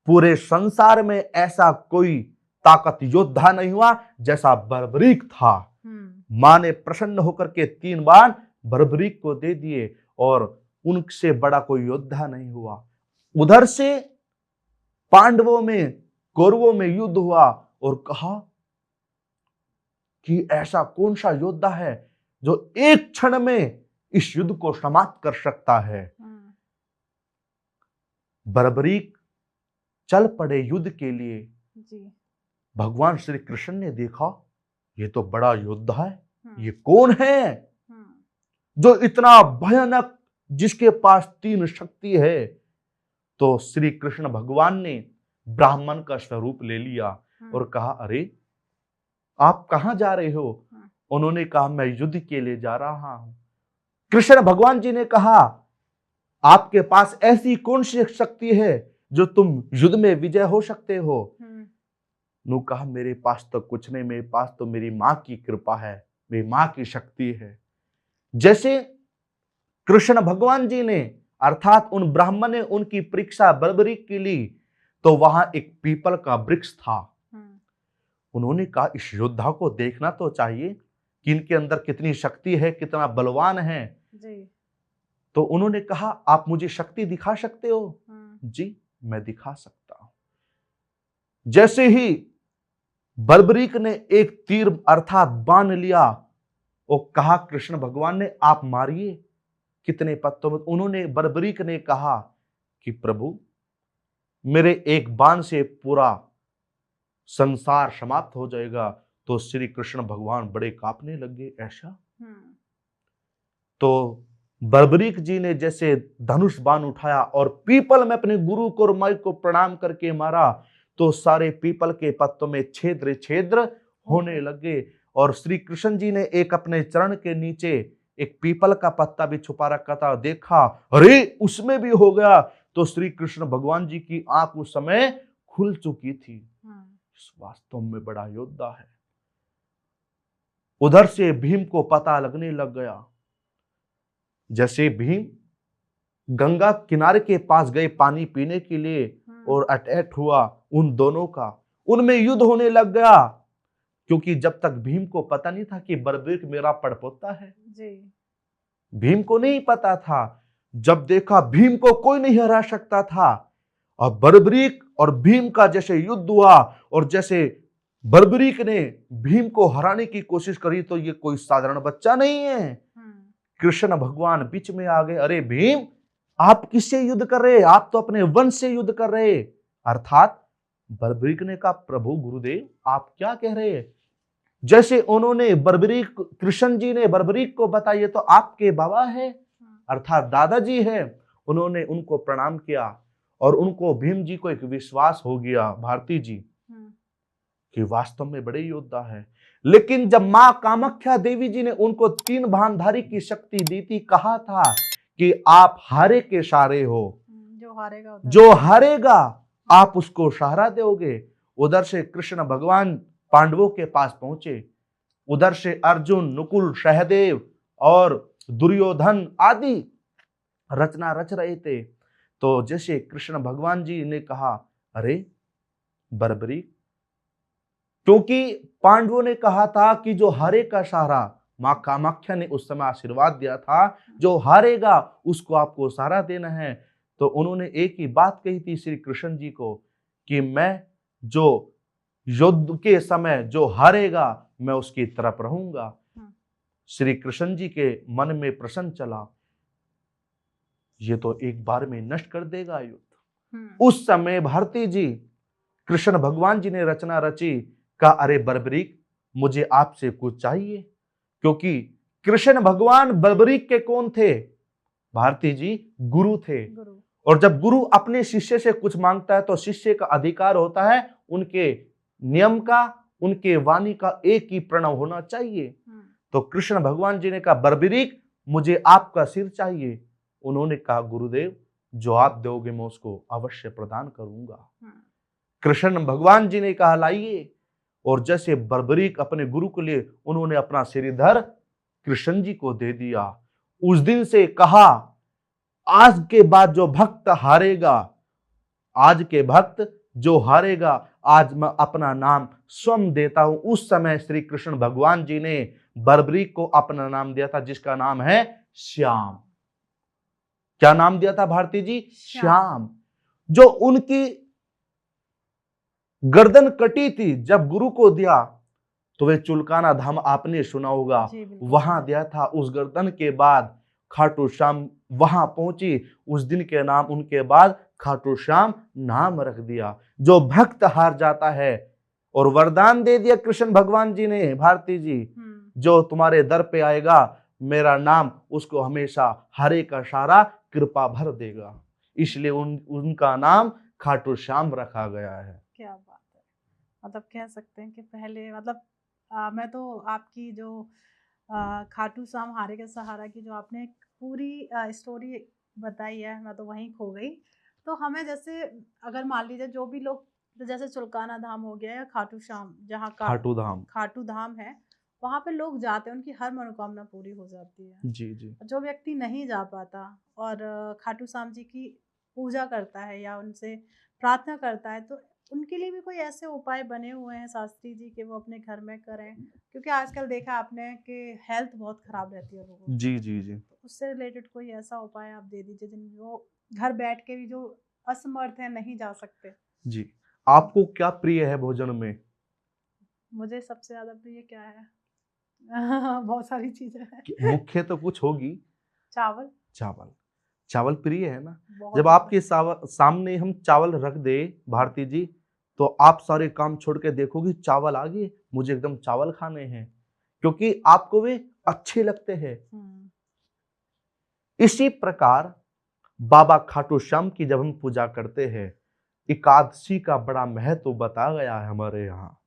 पूरे संसार में ऐसा कोई ताकत योद्धा नहीं हुआ जैसा बर्बरीक था। मां ने प्रसन्न होकर के 3 बाण बर्बरीक को दे दिए, और उनसे बड़ा कोई योद्धा नहीं हुआ। उधर से पांडवों में, कौरवों में युद्ध हुआ, और कहा कि ऐसा कौन सा योद्धा है जो एक क्षण में इस युद्ध को समाप्त कर सकता है। बर्बरीक चल पड़े युद्ध के लिए। भगवान श्री कृष्ण ने देखा, ये तो बड़ा योद्धा है, ये कौन है जो इतना भयानक, जिसके पास 3 शक्ति है। तो श्री कृष्ण भगवान ने ब्राह्मण का स्वरूप ले लिया और कहा, अरे आप कहां जा रहे हो? उन्होंने कहा, मैं युद्ध के लिए जा रहा हूं। कृष्ण भगवान जी ने कहा, आपके पास ऐसी कौन सी शक्ति है जो तुम युद्ध में विजय हो सकते हो? नु कहा, मेरे पास तो कुछ नहीं, मेरे पास तो मेरी मां की कृपा है, मेरी मां की शक्ति है। जैसे कृष्ण भगवान जी ने, अर्थात उन ब्राह्मण ने उनकी परीक्षा बर्बरीक की ली, तो वहां एक पीपल का वृक्ष था। उन्होंने कहा, इस योद्धा को देखना तो चाहिए कि इनके अंदर कितनी शक्ति है, कितना बलवान है जी। तो उन्होंने कहा, आप मुझे शक्ति दिखा सकते हो? जी, मैं दिखा सकता हूं। जैसे ही बर्बरीक ने एक तीर अर्थात बाण लिया, और कहा, कृष्ण भगवान ने, आप मारिए। कितने पत्तों में? उन्होंने, बर्बरीक ने कहा कि प्रभु, मेरे एक बाण से पूरा संसार समाप्त हो जाएगा। तो श्री कृष्ण भगवान बड़े कांपने लगे। ऐसा? तो बर्बरीक जी ने जैसे धनुष बाण उठाया और पीपल में अपने गुरु को और माई को प्रणाम करके मारा, तो सारे पीपल के पत्तों में छिद्र छिद्र होने लगे। और श्री कृष्ण जी ने एक अपने चरण के नीचे एक पीपल का पत्ता भी छुपा रखा था, देखा, अरे उसमें भी हो गया। तो श्री कृष्ण भगवान जी की आंख उस समय खुल चुकी थी। वास्तव में बड़ा योद्धा है। उधर से भीम को पता लगने लग गया। जैसे भीम गंगा किनारे के पास गए पानी पीने के लिए, और अटैक हुआ उन दोनों का, उनमें युद्ध होने लग गया। क्योंकि जब तक भीम को पता नहीं था कि बर्बरीक मेरा पड़पोता है जी। भीम को नहीं पता था। जब देखा भीम को कोई नहीं हरा सकता था, और बर्बरीक और भीम का जैसे युद्ध हुआ, और जैसे बर्बरीक ने भीम को हराने की कोशिश करी, तो ये कोई साधारण बच्चा नहीं है। कृष्ण भगवान बीच में आ गए। अरे भीम, आप किससे युद्ध कर रहे? आप तो अपने वंश से युद्ध कर रहे। अर्थात बर्बरीक ने कहा, प्रभु गुरुदेव, आप क्या कह रहे हैं? जैसे उन्होंने बर्बरीक, कृष्ण जी ने बर्बरीक को बताइए तो आपके बाबा है, अर्थात दादाजी है। उन्होंने उनको प्रणाम किया, और उनको भीम जी को एक विश्वास हो गया, भारती जी, कि वास्तव में बड़े योद्धा है। लेकिन जब मां कामाख्या देवी जी ने उनको 3 भानधारी की शक्ति दी थी, कहा था कि आप हारे के सारे हो, जो हारेगा आप उसको सहारा दोगे। उधर से कृष्ण भगवान पांडवों के पास पहुंचे, उधर से अर्जुन, नकुल, सहदेव और दुर्योधन आदि रचना रच रहे थे। तो जैसे कृष्ण भगवान जी ने कहा, अरे बर्बरी, क्योंकि पांडवों ने कहा था कि जो हारे का सहारा, मां कामाख्या ने उस समय आशीर्वाद दिया था, जो हारेगा उसको आपको सहारा देना है। तो उन्होंने एक ही बात कही थी श्री कृष्ण जी को कि मैं जो युद्ध के समय जो हारेगा मैं उसकी तरफ रहूंगा। श्री कृष्ण जी के मन में प्रश्न चला, ये तो एक बार में नष्ट कर देगा युद्ध। उस समय भारती जी, कृष्ण भगवान जी ने रचना रची, कहा अरे बर्बरीक, मुझे आपसे कुछ चाहिए। क्योंकि कृष्ण भगवान बर्बरीक के कौन थे? भारती जी गुरु थे। और जब गुरु अपने शिष्य से कुछ मांगता है तो शिष्य का अधिकार होता है उनके नियम का, उनके वाणी का एक ही प्रणव होना चाहिए। तो कृष्ण भगवान जी ने कहा, बर्बरीक, मुझे आपका सिर चाहिए। उन्होंने कहा, गुरुदेव, जो आप दोगे मैं उसको अवश्य प्रदान करूंगा। कृष्ण भगवान जी ने कहा, लाइए। और जैसे बर्बरीक अपने गुरु के लिए उन्होंने अपना सिरधर कृष्ण जी को दे दिया। उस दिन से कहा, आज के बाद जो भक्त हारेगा, आज के भक्त जो हारेगा, आज मैं अपना नाम स्वयं देता हूं। उस समय श्री कृष्ण भगवान जी ने बर्बरीक को अपना नाम दिया था, जिसका नाम है श्याम। क्या नाम दिया था भारती जी? श्याम। जो उनकी गर्दन कटी थी, जब गुरु को दिया तो वे चुलकाना धाम आपने सुना होगा, वहां दिया था। उस गर्दन के बाद खाटू श्याम वहां पहुंची। उस दिन के नाम उनके बाद खाटू श्याम नाम रख दिया। जो भक्त हार जाता है, और वरदान दे दिया कृष्ण भगवान जी ने, भारती जी, जो तुम्हारे दर पे आएगा मेरा नाम उसको हमेशा हरे का सारा कृपा भर देगा। इसलिए उनका नाम खाटू श्याम रखा गया है। क्या बात है। मतलब कह सकते हैं कि पहले मतलब मैं तो आपकी जो खाटू श्याम हारे के सहारा की जो आपने पूरी स्टोरी बताई है, मैं तो वहीं खो गई। तो हमें जैसे अगर मान लीजिए जो भी लोग, तो जैसे चुलकाना धाम हो गया या खाटू श्याम, जहाँ खाटू धाम है, वहाँ पे लोग जाते हैं, उनकी हर मनोकामना पूरी हो जाती है। जी जी। जो व्यक्ति नहीं जा पाता और खाटू श्याम जी की पूजा करता है या उनसे प्रार्थना करता है, तो उनके लिए भी कोई ऐसे उपाय बने हुए हैं शास्त्री जी के, वो अपने घर में करें? क्योंकि आजकल देखा आपने कि हेल्थ बहुत खराब रहती है लोगों की। जी जी जी। तो उससे रिलेटेड कोई ऐसा उपाय आप दे दीजिए जिन वो घर बैठ के भी जो असमर्थ है, नहीं जा सकते। जी, आपको क्या प्रिय है भोजन में? मुझे सबसे ज्यादा प्रिय क्या है? बहुत सारी चीजें हैं। मुख्य तो कुछ होगी। चावल। चावल। चावल प्रिय है ना? बहुत जब आपके सामने हम चावल रख दे भारती जी, तो आप सारे काम छोड़ के देखोगी चावल आ गए, मुझे एकदम चावल खाने हैं, क्योंकि आपको वे अच्छे लगते हैं। इसी प्रकार बाबा खाटू श्याम की जब हम पूजा करते हैं, एकादशी का बड़ा महत्व बताया गया है हमारे यहाँ।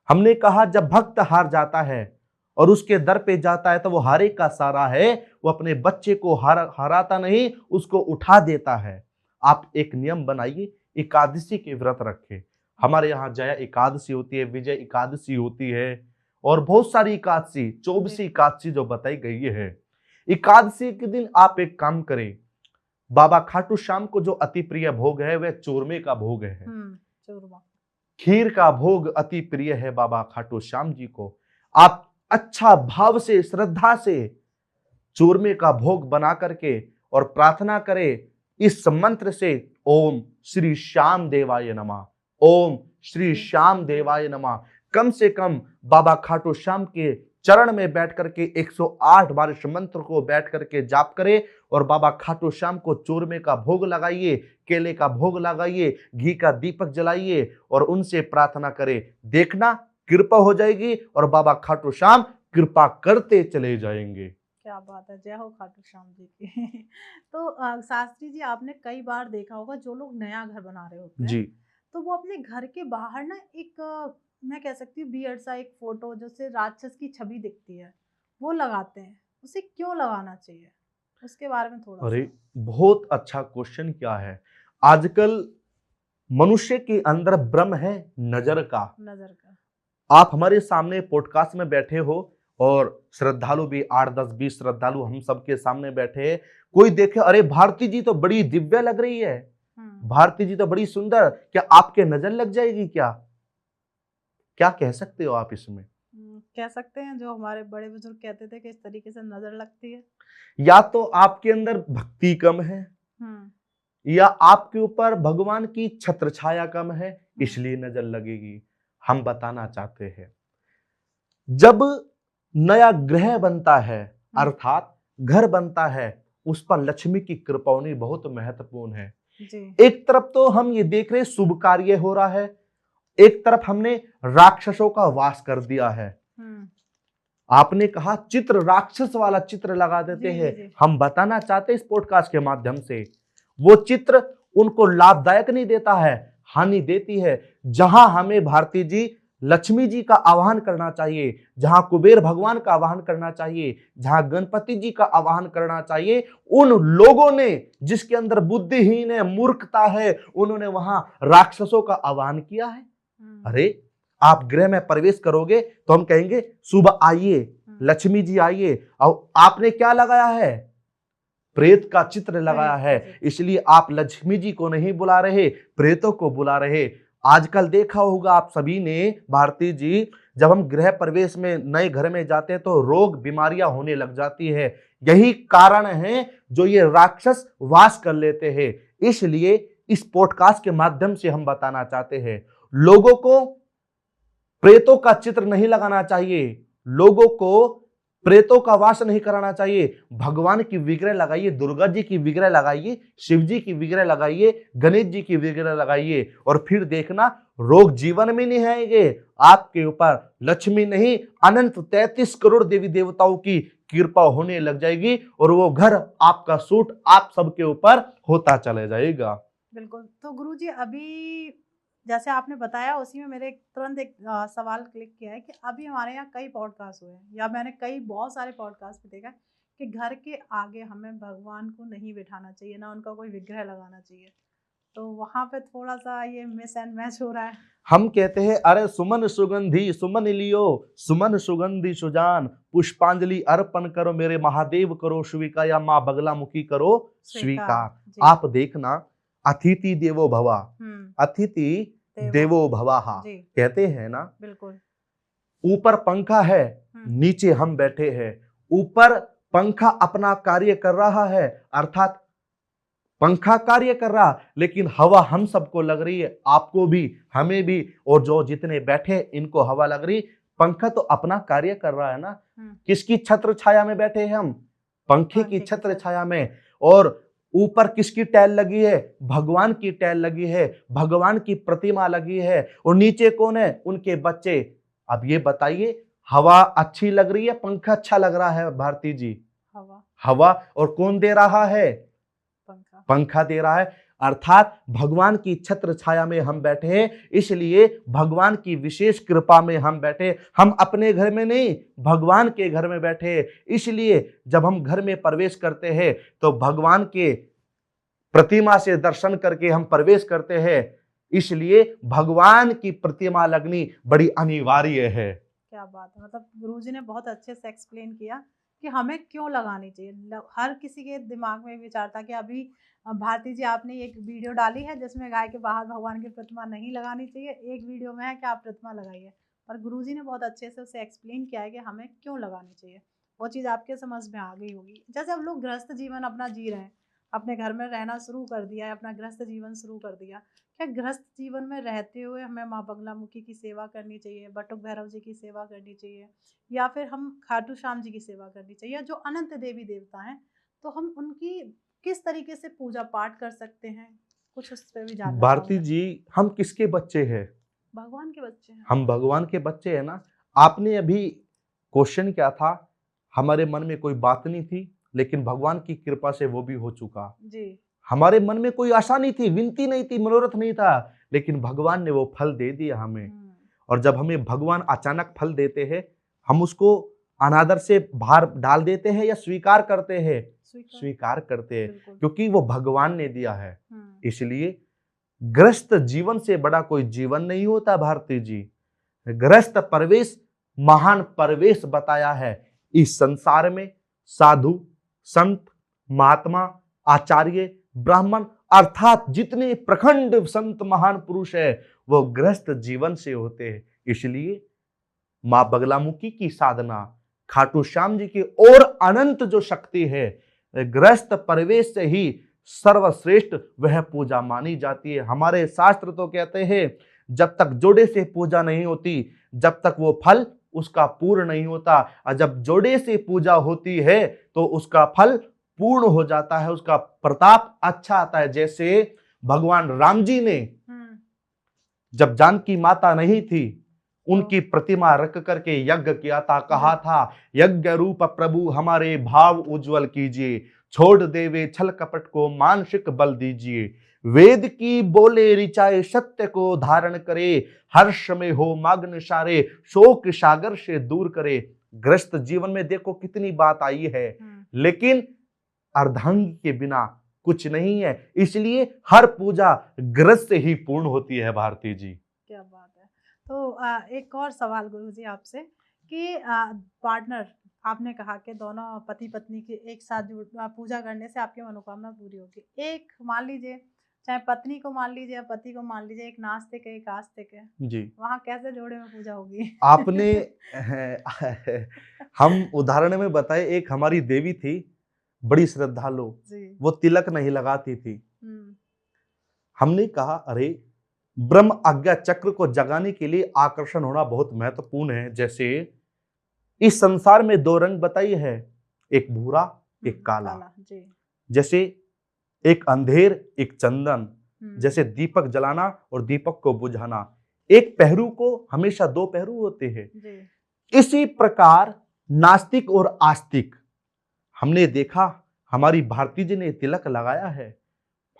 हमने कहा जब भक्त हार जाता है और उसके दर पे जाता है तो वो हारे का सारा है, वो अपने बच्चे को हराता नहीं, उसको उठा देता है। आप एक नियम बनाइए, एकादशी के व्रत रखें। हमारे यहाँ जया एकादशी होती है, विजय एकादशी होती है, और बहुत सारी एकादशी, 24 एकादशी जो बताई गई है। एकादशी के दिन आप एक काम करें, बाबा खाटू श्याम को जो अति प्रिय भोग है वह चूरमे का भोग है। चूरमा, खीर का भोग अति प्रिय है बाबा खाटू श्याम जी को। आप अच्छा भाव से, श्रद्धा से चूरमे का भोग बना करके और प्रार्थना करें इस मंत्र से, ओम श्री श्याम देवाय नमः, ओम श्री श्याम देवाय नमः। कम से कम बाबा खाटू श्याम के चरण में बैठ करके 108 बार इस मंत्र को बैठ करके जाप करें और बाबा खाटू श्याम को चूरमे का भोग लगाइए, केले का भोग लगाइए, घी का दीपक जलाइए और उनसे प्रार्थना करें। देखना कृपा हो जाएगी और बाबा खाटू श्याम कृपा करते चले जाएंगे। क्या बात है, जय हो खाटू श्याम जी की। तो शास्त्री जी, आपने कई बार देखा होगा जो लोग नया घर बना रहे होते हैं जी, तो वो अपने घर के बाहर ना एक मैं कह सकती हूँ बियर्ड सा एक फोटो जैसे राक्षस की छवि दिखती है, वो लगाते हैं, उसे क्यों लगाना चाहिए? उसके बारे में थोड़ा अरे सा। बहुत अच्छा क्वेश्चन क्या है। आजकल मनुष्य के अंदर भ्रम है नजर का। नजर का। आप हमारे सामने पॉडकास्ट में बैठे हो और श्रद्धालु भी 8 10 20 श्रद्धालु हम सबके सामने बैठे हैं। कोई देखे अरे भारती जी तो बड़ी दिव्य लग रही है, भारती जी तो बड़ी सुंदर, क्या आपके नजर लग जाएगी क्या? क्या कह सकते हो आप इसमें? कह सकते हैं जो हमारे बड़े बुजुर्ग कहते थे कि इस तरीके से नजर लगती है। या तो आपके अंदर भक्ति कम है, हम्म या आपके ऊपर भगवान की छत्र छाया कम है, हम्म इसलिए नजर लगेगी। हम बताना चाहते हैं, जब नया ग्रह बनता है अर्थात घर बनता है, उस पर लक्ष्मी की कृपा होनी बहुत महत्वपूर्ण है। जी। एक तरफ तो हम ये देख रहे शुभ कार्य हो रहा है, एक तरफ हमने राक्षसों का वास कर दिया है। आपने कहा चित्र राक्षस वाला चित्र लगा देते जी हैं। जी। हम बताना चाहते हैं इस पॉडकास्ट के माध्यम से, वो चित्र उनको लाभदायक नहीं देता है, हानि देती है। जहां हमें भारती जी लक्ष्मी जी का आवाहन करना चाहिए, जहां कुबेर भगवान का आवाहन करना चाहिए, जहां गणपति जी का आवाहन करना चाहिए, उन लोगों ने जिसके अंदर बुद्धिहीन है, मूर्खता है, उन्होंने वहां राक्षसों का आवाहन किया है। अरे आप गृह में प्रवेश करोगे तो हम कहेंगे सुबह आइए, लक्ष्मी जी आइए, और आपने क्या लगाया है? प्रेत का चित्र लगाया है। इसलिए आप लक्ष्मी जी को नहीं बुला रहे, प्रेतों को बुला रहे। आजकल देखा होगा आप सभी ने भारती जी, जब हम गृह प्रवेश में नए घर में जाते हैं तो रोग बीमारियां होने लग जाती है। यही कारण है जो ये राक्षस वास कर लेते हैं। इसलिए इस पॉडकास्ट के माध्यम से हम बताना चाहते हैं, लोगों को प्रेतों का चित्र नहीं लगाना चाहिए, लोगों को प्रेतों का वास नहीं कराना चाहिए। भगवान की विग्रह लगाइए, दुर्गा जी की विग्रह लगाइए, शिव जी की विग्रह लगाइए, गणेश जी की विग्रह लगाइए, और फिर देखना रोग जीवन में नहीं आएंगे। आपके ऊपर लक्ष्मी नहीं, अनंत 33 करोड़ देवी देवताओं की कृपा होने लग जाएगी, और वो घर आपका सूट आप सबके ऊपर होता चला जाएगा। बिल्कुल। तो गुरुजी अभी जैसे आपने बताया उसी में मेरे तुरंत एक सवाल क्लिक किया है कि अभी हमारे यहाँ कई पॉडकास्ट हुए हैं, या मैंने कई बहुत सारे पॉडकास्ट में देखा है कि घर के आगे हमें भगवान को नहीं बिठाना चाहिए, ना उनका कोई विग्रह लगाना चाहिए। तो वहाँ पे थोड़ा सा ये मिस एंड मैच हो रहा है। हम कहते हैं अरे सुमन सुगंधी सुमन लियो, सुमन सुगंधी सुजान, पुष्पांजलि अर्पण करो मेरे महादेव करो स्वीकार, या माँ बगलामुखी करो स्वीकार। आप देखना अतिथि देवो भवा, अतिथि देवो भवाहा कहते हैं ना। बिल्कुल। ऊपर पंखा है, नीचे हम बैठे हैं। ऊपर पंखा अपना कार्य कर रहा है, अर्थात पंखा कार्य कर रहा, लेकिन हवा हम सबको लग रही है, आपको भी, हमें भी, और जो जितने बैठे इनको हवा लग रही। पंखा तो अपना कार्य कर रहा है ना। किसकी छत्र छाया में बैठे हैं हम? पंखे की छत्र छाया में। और ऊपर किसकी टैल लगी है? भगवान की टैल लगी है, भगवान की प्रतिमा लगी है। और नीचे कौन है? उनके बच्चे। अब ये बताइए, हवा अच्छी लग रही है, पंखा अच्छा लग रहा है भारती जी? हवा। और कौन दे रहा है? पंखा दे रहा है। अर्थात भगवान की छत्र छाया में हम बैठे हैं, इसलिए भगवान की विशेष कृपा में हम बैठे। हम अपने घर में नहीं, भगवान के घर में बैठे। इसलिए जब हम घर में प्रवेश करते हैं तो भगवान के प्रतिमा से दर्शन करके हम प्रवेश करते हैं। इसलिए भगवान की प्रतिमा लगनी बड़ी अनिवार्य है। क्या बात है, मतलब गुरुजी ने बहुत अच्छे से एक्सप्लेन किया कि हमें क्यों लगानी चाहिए। हर किसी के दिमाग में विचार था कि अभी भारती जी आपने एक वीडियो डाली है जिसमें गाय के बाहर भगवान की प्रतिमा नहीं लगानी चाहिए, एक वीडियो में है कि आप प्रतिमा लगाइए, पर गुरुजी ने बहुत अच्छे से उसे एक्सप्लेन किया है कि हमें क्यों लगानी चाहिए। वो चीज़ आपके समझ में आ गई होगी। जैसे हम लोग गृहस्थ जीवन अपना जी रहे हैं, अपने घर में रहना शुरू कर दिया है, अपना गृहस्थ जीवन शुरू कर दिया, क्या गृहस्थ जीवन में रहते हुए हमें माँ बगलामुखी की सेवा करनी चाहिए, बटुक भैरव जी की सेवा करनी चाहिए, या फिर हम खाटू श्याम जी की सेवा करनी चाहिए, जो अनंत देवी देवता हैं, तो हम उनकी किस तरीके से पूजा पाठ कर सकते हैं? कुछ उस पर भी जानना भारती जी, हम किसके बच्चे हैं? भगवान के बच्चे हैं। हम भगवान के बच्चे हैं ना। आपने अभी क्वेश्चन क्या था? हमारे मन में कोई बात नहीं थी, लेकिन भगवान की कृपा से वो भी हो चुका जी। हमारे मन में कोई आशा नहीं थी, विनती नहीं थी, मनोरथ नहीं था, लेकिन भगवान ने वो फल दे दिया हमें। और जब हमें भगवान अचानक फल देते हैं, हम उसको अनादर से बाहर डाल देते हैं या स्वीकार करते हैं? स्वीकार करते हैं, बिल्कुल। क्योंकि वो भगवान ने दिया है। हम्म। इसलिए गृहस्थ जीवन से बड़ा कोई जीवन नहीं होता भारती जी। गृहस्थ प्रवेश महान प्रवेश बताया है। इस संसार में साधु, संत, महात्मा, आचार्य, ब्राह्मण अर्थात जितने प्रखंड संत महान पुरुष है वो गृहस्थ जीवन से होते हैं। इसलिए मां बगलामुखी की साधना, खाटू श्याम जी की और अनंत जो शक्ति है, गृहस्थ प्रवेश से ही सर्वश्रेष्ठ वह पूजा मानी जाती है। हमारे शास्त्र तो कहते हैं जब तक जोड़े से पूजा नहीं होती, जब तक वो फल उसका पूर्ण नहीं होता, और जब जोड़े से पूजा होती है तो उसका फल पूर्ण हो जाता है, उसका प्रताप अच्छा आता है। जैसे भगवान राम जी ने जब जानकी माता नहीं थी, उनकी प्रतिमा रख करके यज्ञ किया था, कहा था यज्ञ रूप प्रभु हमारे भाव उज्जवल कीजिए, छोड़ देवे छल कपट को मानसिक बल दीजिए, वेद की बोले ऋचाए सत्य को धारण करे, हर्ष में हो मग्न सारे शोक सागर से दूर करे। गृहस्थ जीवन में देखो कितनी बात आई है, लेकिन अर्धांगी के बिना कुछ नहीं है। इसलिए हर पूजा गृहस्थ से ही पूर्ण होती है। भारती जी क्या बात है। तो एक और सवाल गुरुजी आपसे कि पार्टनर, आपने कहा कि दोनों पति पत्नी के एक साथ पूजा करने से आपकी मनोकामना पूरी होगी। एक मान लीजिए, चाहे पत्नी को मान लीजिए या पति को मान लीजिए, एक नास्तिक है एक आस्तिक है जी, वहां कैसे जोड़े में पूजा होगी? आपने हम उदाहरण में बताए, एक हमारी देवी थी बड़ी श्रद्धालु, वो तिलक नहीं लगाती थी। हमने कहा अरे ब्रह्म आज्ञा चक्र को जगाने के लिए आकर्षण होना बहुत महत्वपूर्ण है। जैसे इस संसार में दो रंग बताई है, एक भूरा एक काला। जैसे एक अंधेर एक चंदन, जैसे दीपक जलाना और दीपक को बुझाना, एक पहरु को हमेशा दो पहरु होते हैं। इसी प्रकार नास्तिक और आस्तिक, हमने देखा हमारी भारती जी ने तिलक लगाया है,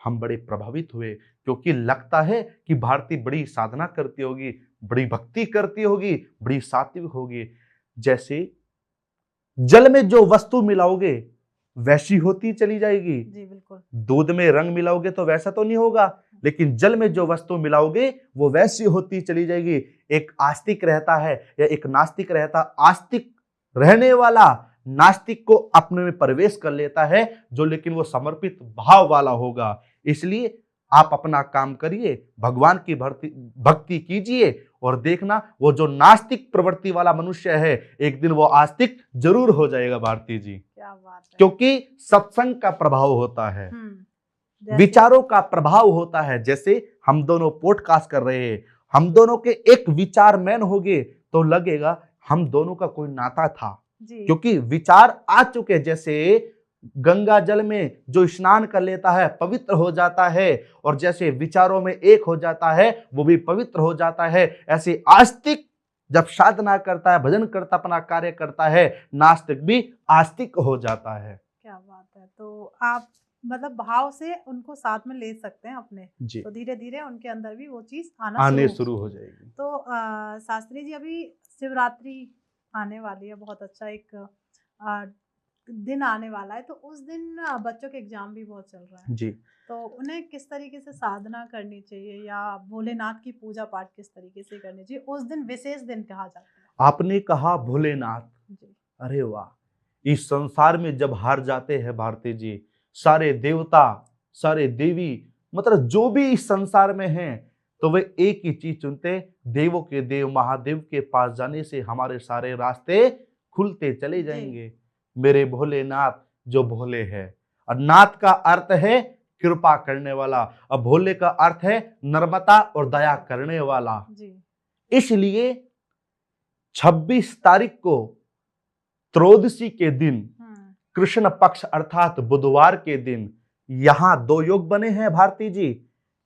हम बड़े प्रभावित हुए, क्योंकि लगता है कि भारती बड़ी साधना करती होगी, बड़ी भक्ति करती होगी, बड़ी सात्विक होगी। जैसे जल में जो वस्तु मिलाओगे वैसी होती चली जाएगी। जी बिल्कुल। दूध में रंग मिलाओगे तो वैसा तो नहीं होगा, लेकिन जल में जो वस्तु मिलाओगे वो वैसी होती चली जाएगी। एक आस्तिक रहता है या एक नास्तिक रहता, आस्तिक रहने वाला नास्तिक को अपने में प्रवेश कर लेता है, जो लेकिन वो समर्पित भाव वाला होगा। इसलिए आप अपना काम करिए, भगवान की भक्ति कीजिए और देखना वो जो नास्तिक प्रवृत्ति वाला मनुष्य है एक दिन वो आस्तिक जरूर हो जाएगा। भारती जी क्या बात है। क्योंकि सत्संग का प्रभाव होता है, विचारों का प्रभाव होता है। जैसे हम दोनों पॉडकास्ट कर रहे हैं, हम दोनों के एक विचार मैन हो गए तो लगेगा हम दोनों का कोई नाता था, क्योंकि विचार आ चुके। जैसे गंगा जल में जो स्नान कर लेता है पवित्र हो जाता है, और जैसे विचारों में एक हो जाता है वो भी पवित्र हो जाता है। ऐसे आस्तिक जब साधना करता है, भजन करता, अपना कार्य करता है, नास्तिक भी आस्तिक हो जाता है। क्या बात है। तो आप मतलब भाव से उनको साथ में ले सकते हैं अपने जी। तो धीरे धीरे उनके अंदर भी वो चीज आने शुरू हो जाएगी। तो शास्त्री जी, अभी शिवरात्रि आने वाली है, बहुत अच्छा एक दिन आने वाला है, तो उस दिन बच्चों के एग्जाम भी बहुत चल रहा है जी, तो उन्हें किस तरीके से साधना करनी चाहिए या भोलेनाथ की पूजा पाठ किस तरीके से करनी चाहिए? उस दिन विशेष दिन कहा जाता है। आपने कहा भोलेनाथ जी, अरे वाह, इस संसार में जब हार जाते हैं भारती जी, सारे देवता सारे देवी, मतलब जो भी इस संसार में हैं, तो वे एक ही चीज चुनते, देवों के देव महादेव के पास जाने से हमारे सारे रास्ते खुलते चले जाएंगे। मेरे भोलेनाथ जो भोले है, और नाथ का अर्थ है कृपा करने वाला, और भोले का अर्थ है नर्मता और दया करने वाला जी। इसलिए 26 तारीख को त्रयोदशी के दिन, कृष्ण पक्ष अर्थात बुधवार के दिन, यहां दो योग बने हैं भारती जी।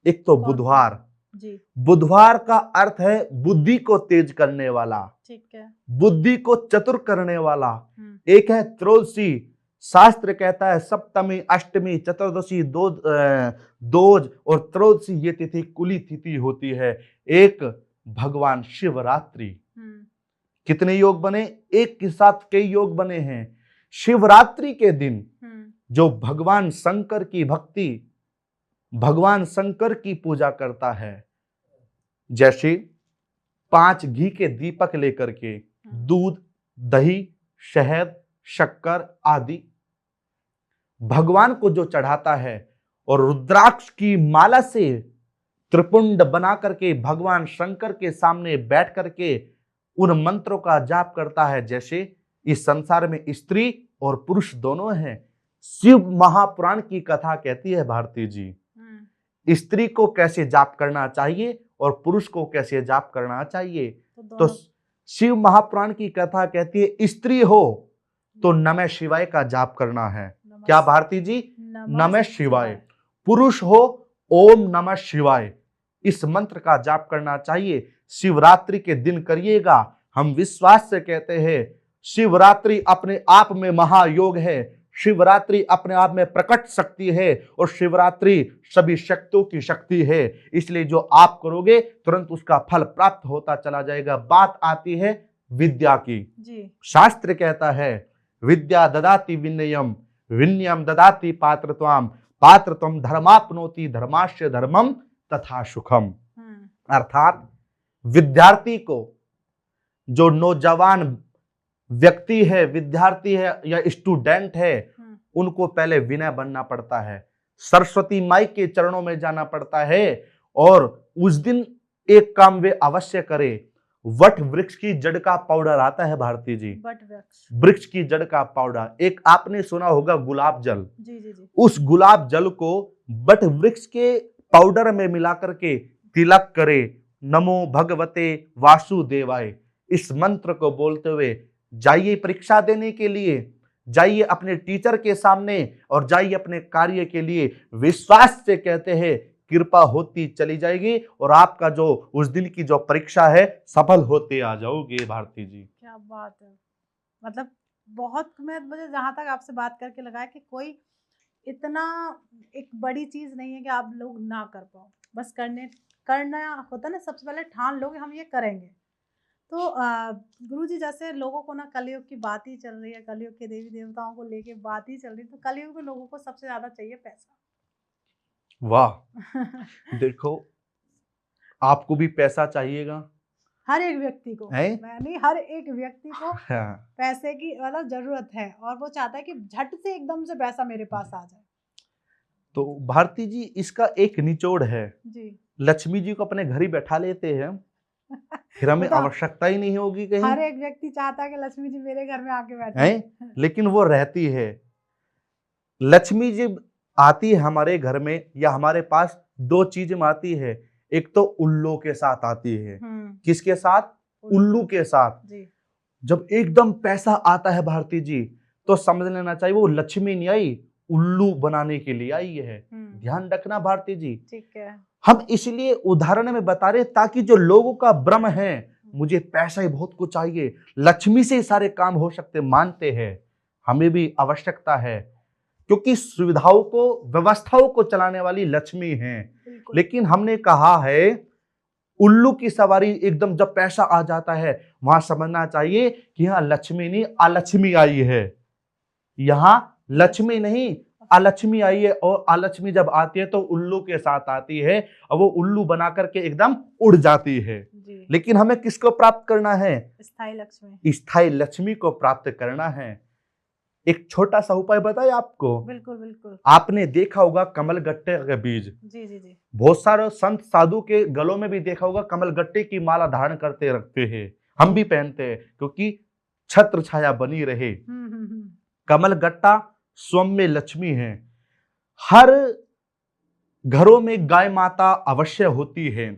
एक तो बुधवार जी, बुधवार का अर्थ है बुद्धि को तेज करने वाला, ठीक है, बुद्धि को चतुर करने वाला। एक है त्रयोदशी, शास्त्र कहता है सप्तमी अष्टमी चतुर्दशी दोज और त्रयोदशी ये तिथि कुली तिथि होती है। एक भगवान शिवरात्रि। हम्म, कितने योग बने? एक के साथ कई योग बने हैं। शिवरात्रि के दिन जो भगवान शंकर की भक्ति, भगवान शंकर की पूजा करता है, जैसे 5 घी के दीपक लेकर के दूध, दही, शहद, शक्कर आदि भगवान को जो चढ़ाता है और रुद्राक्ष की माला से त्रिपुंड बना करके भगवान शंकर के सामने बैठ करके उन मंत्रों का जाप करता है, जैसे इस संसार में स्त्री और पुरुष दोनों हैं। शिव महापुराण की कथा कहती है भारती जी, स्त्री को कैसे जाप करना चाहिए और पुरुष को कैसे जाप करना चाहिए। तो शिव महापुराण की कथा कहती है स्त्री हो तो नमः शिवाय का जाप करना है। क्या भारती जी? नमः शिवाय। पुरुष हो ओम नमः शिवाय, इस मंत्र का जाप करना चाहिए। शिवरात्रि के दिन करिएगा। हम विश्वास से कहते हैं शिवरात्रि अपने आप में महायोग है, शिवरात्रि अपने आप में प्रकट शक्ति है और शिवरात्रि सभी शक्तियों की शक्ति है। इसलिए जो आप करोगे तुरंत उसका फल प्राप्त होता चला जाएगा। बात आती है विद्या की जी। शास्त्र कहता है विद्या ददाति विनयम, विनयम ददाति पात्रत्वम, पात्रत्वम धर्माप्नोति, धर्माश्य धर्मम तथा सुखम। अर्थात विद्यार्थी को, जो नौजवान व्यक्ति है, विद्यार्थी है या स्टूडेंट है, उनको पहले विनय बनना पड़ता है, सरस्वती माई के चरणों में जाना पड़ता है और उस दिन एक काम वे अवश्य करे। वट वृक्ष की जड़ का पाउडर आता है भारती जी, वृक्ष की जड़ का पाउडर। एक आपने सुना होगा गुलाब जल, जी। उस गुलाब जल को वट वृक्ष के पाउडर में मिला करके तिलक करे, नमो भगवते वासुदेवाय, इस मंत्र को बोलते हुए जाइए परीक्षा देने के लिए, जाइए अपने टीचर के सामने और जाइए अपने कार्य के लिए। विश्वास से कहते हैं कृपा होती चली जाएगी और आपका जो उस दिन की जो परीक्षा है सफल होते आ जाओगे भारती जी। क्या बात है। मतलब बहुत, मुझे जहां तक आपसे बात करके लगा है कि कोई इतना एक बड़ी चीज नहीं है कि आप लोग ना कर पाओ, बस करना होता ना, सबसे पहले ठान लो कि हम ये करेंगे। तो गुरुजी, जैसे लोगों को ना कलयुग की बात ही चल रही है, कलयुग के देवी देवताओं को लेके बात ही चल रही है, तो कलयुग में लोगों को सबसे ज्यादा चाहिए पैसा। वाह देखो, आपको भी पैसा चाहिएगा, हर एक व्यक्ति को, मैं नहीं, हर एक व्यक्ति को पैसे की मतलब जरूरत है और वो चाहता है कि झट से एकदम से पैसा मेरे पास आ जाए। तो भारती जी इसका एक निचोड़ है जी, लक्ष्मी जी को अपने घर ही बैठा लेते हैं, फिर हमें आवश्यकता ही नहीं होगी कहीं। हर एक व्यक्ति चाहता है कि लक्ष्मी जी मेरे घर में आके बैठे, लेकिन वो रहती है। लक्ष्मी जी आती है हमारे घर में या हमारे पास, 2 चीज में आती है। एक तो उल्लू के साथ आती है। किसके साथ? उल्लू के साथ जी। जब एकदम पैसा आता है भारती जी तो समझ लेना चाहिए वो लक्ष्मी नहीं आई, उल्लू बनाने के लिए आई है। ध्यान रखना भारती जी, ठीक है। हम इसलिए उदाहरण में बता रहे ताकि जो लोगों का भ्रम है मुझे पैसा ही बहुत कुछ चाहिए, लक्ष्मी से ही सारे काम हो सकते, मानते हैं, हमें भी आवश्यकता है क्योंकि सुविधाओं को, व्यवस्थाओं को चलाने वाली लक्ष्मी है। लेकिन हमने कहा है उल्लू की सवारी, एकदम जब पैसा आ जाता है वहां समझना चाहिए कि यहाँ लक्ष्मी नहीं अलक्ष्मी आई है, यहाँ लक्ष्मी नहीं अलक्ष्मी आई है। और अलक्ष्मी जब आती है तो उल्लू के साथ आती है और वो उल्लू बना करके एकदम उड़ जाती है। लेकिन हमें किसको प्राप्त करना है? स्थायी लक्ष्मी, स्थायी लक्ष्मी को प्राप्त करना है। एक छोटा सा उपाय बताए आपको। बिल्कुल बिल्कुल। आपने देखा होगा कमलगट्टे का बीज, जी। बहुत सारे संत साधु के गलों में भी देखा होगा कमलगट्टे की माला धारण करते रखते हैं, हम भी पहनते हैं क्योंकि छत्र छाया बनी रहे। कमलगट्टा स्वयं में लक्ष्मी है। हर घरों में गाय माता अवश्य होती है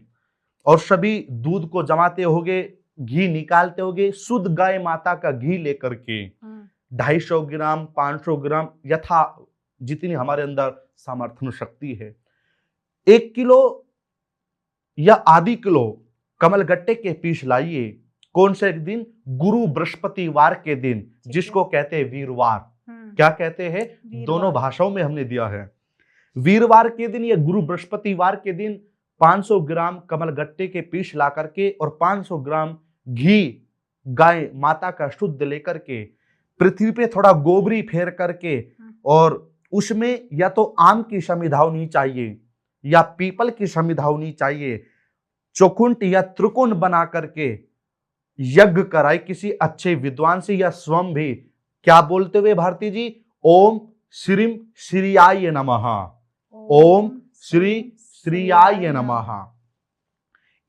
और सभी दूध को जमाते होगे, घी निकालते होगे, शुद्ध गाय माता का घी लेकर के 250 ग्राम 500 ग्राम यथा जितनी हमारे अंदर सामर्थ्य शक्ति है, 1 किलो या आधी किलो कमलगट्टे के पीस लाइए। कौन से दिन? गुरु बृहस्पतिवार के दिन, जिसको कहते हैं वीरवार। क्या कहते हैं? दोनों भाषाओं में हमने दिया है। वीरवार के दिन या गुरु बृहस्पतिवार के दिन 500 ग्राम कमलगट्टे के पीस ला करके और 500 ग्राम घी गाय माता का शुद्ध लेकर के पृथ्वी पे थोड़ा गोबरी फेर करके और उसमें या तो आम की समिधा होनी चाहिए या पीपल की समिधा होनी चाहिए, चौखुंट या त्रिकोण बना करके यज्ञ कराए किसी अच्छे विद्वान से या स्वयं भी। क्या बोलते हुए भारती जी? ओम श्रीम श्रीयाय नमः, ओम श्री श्रीयाय नमः।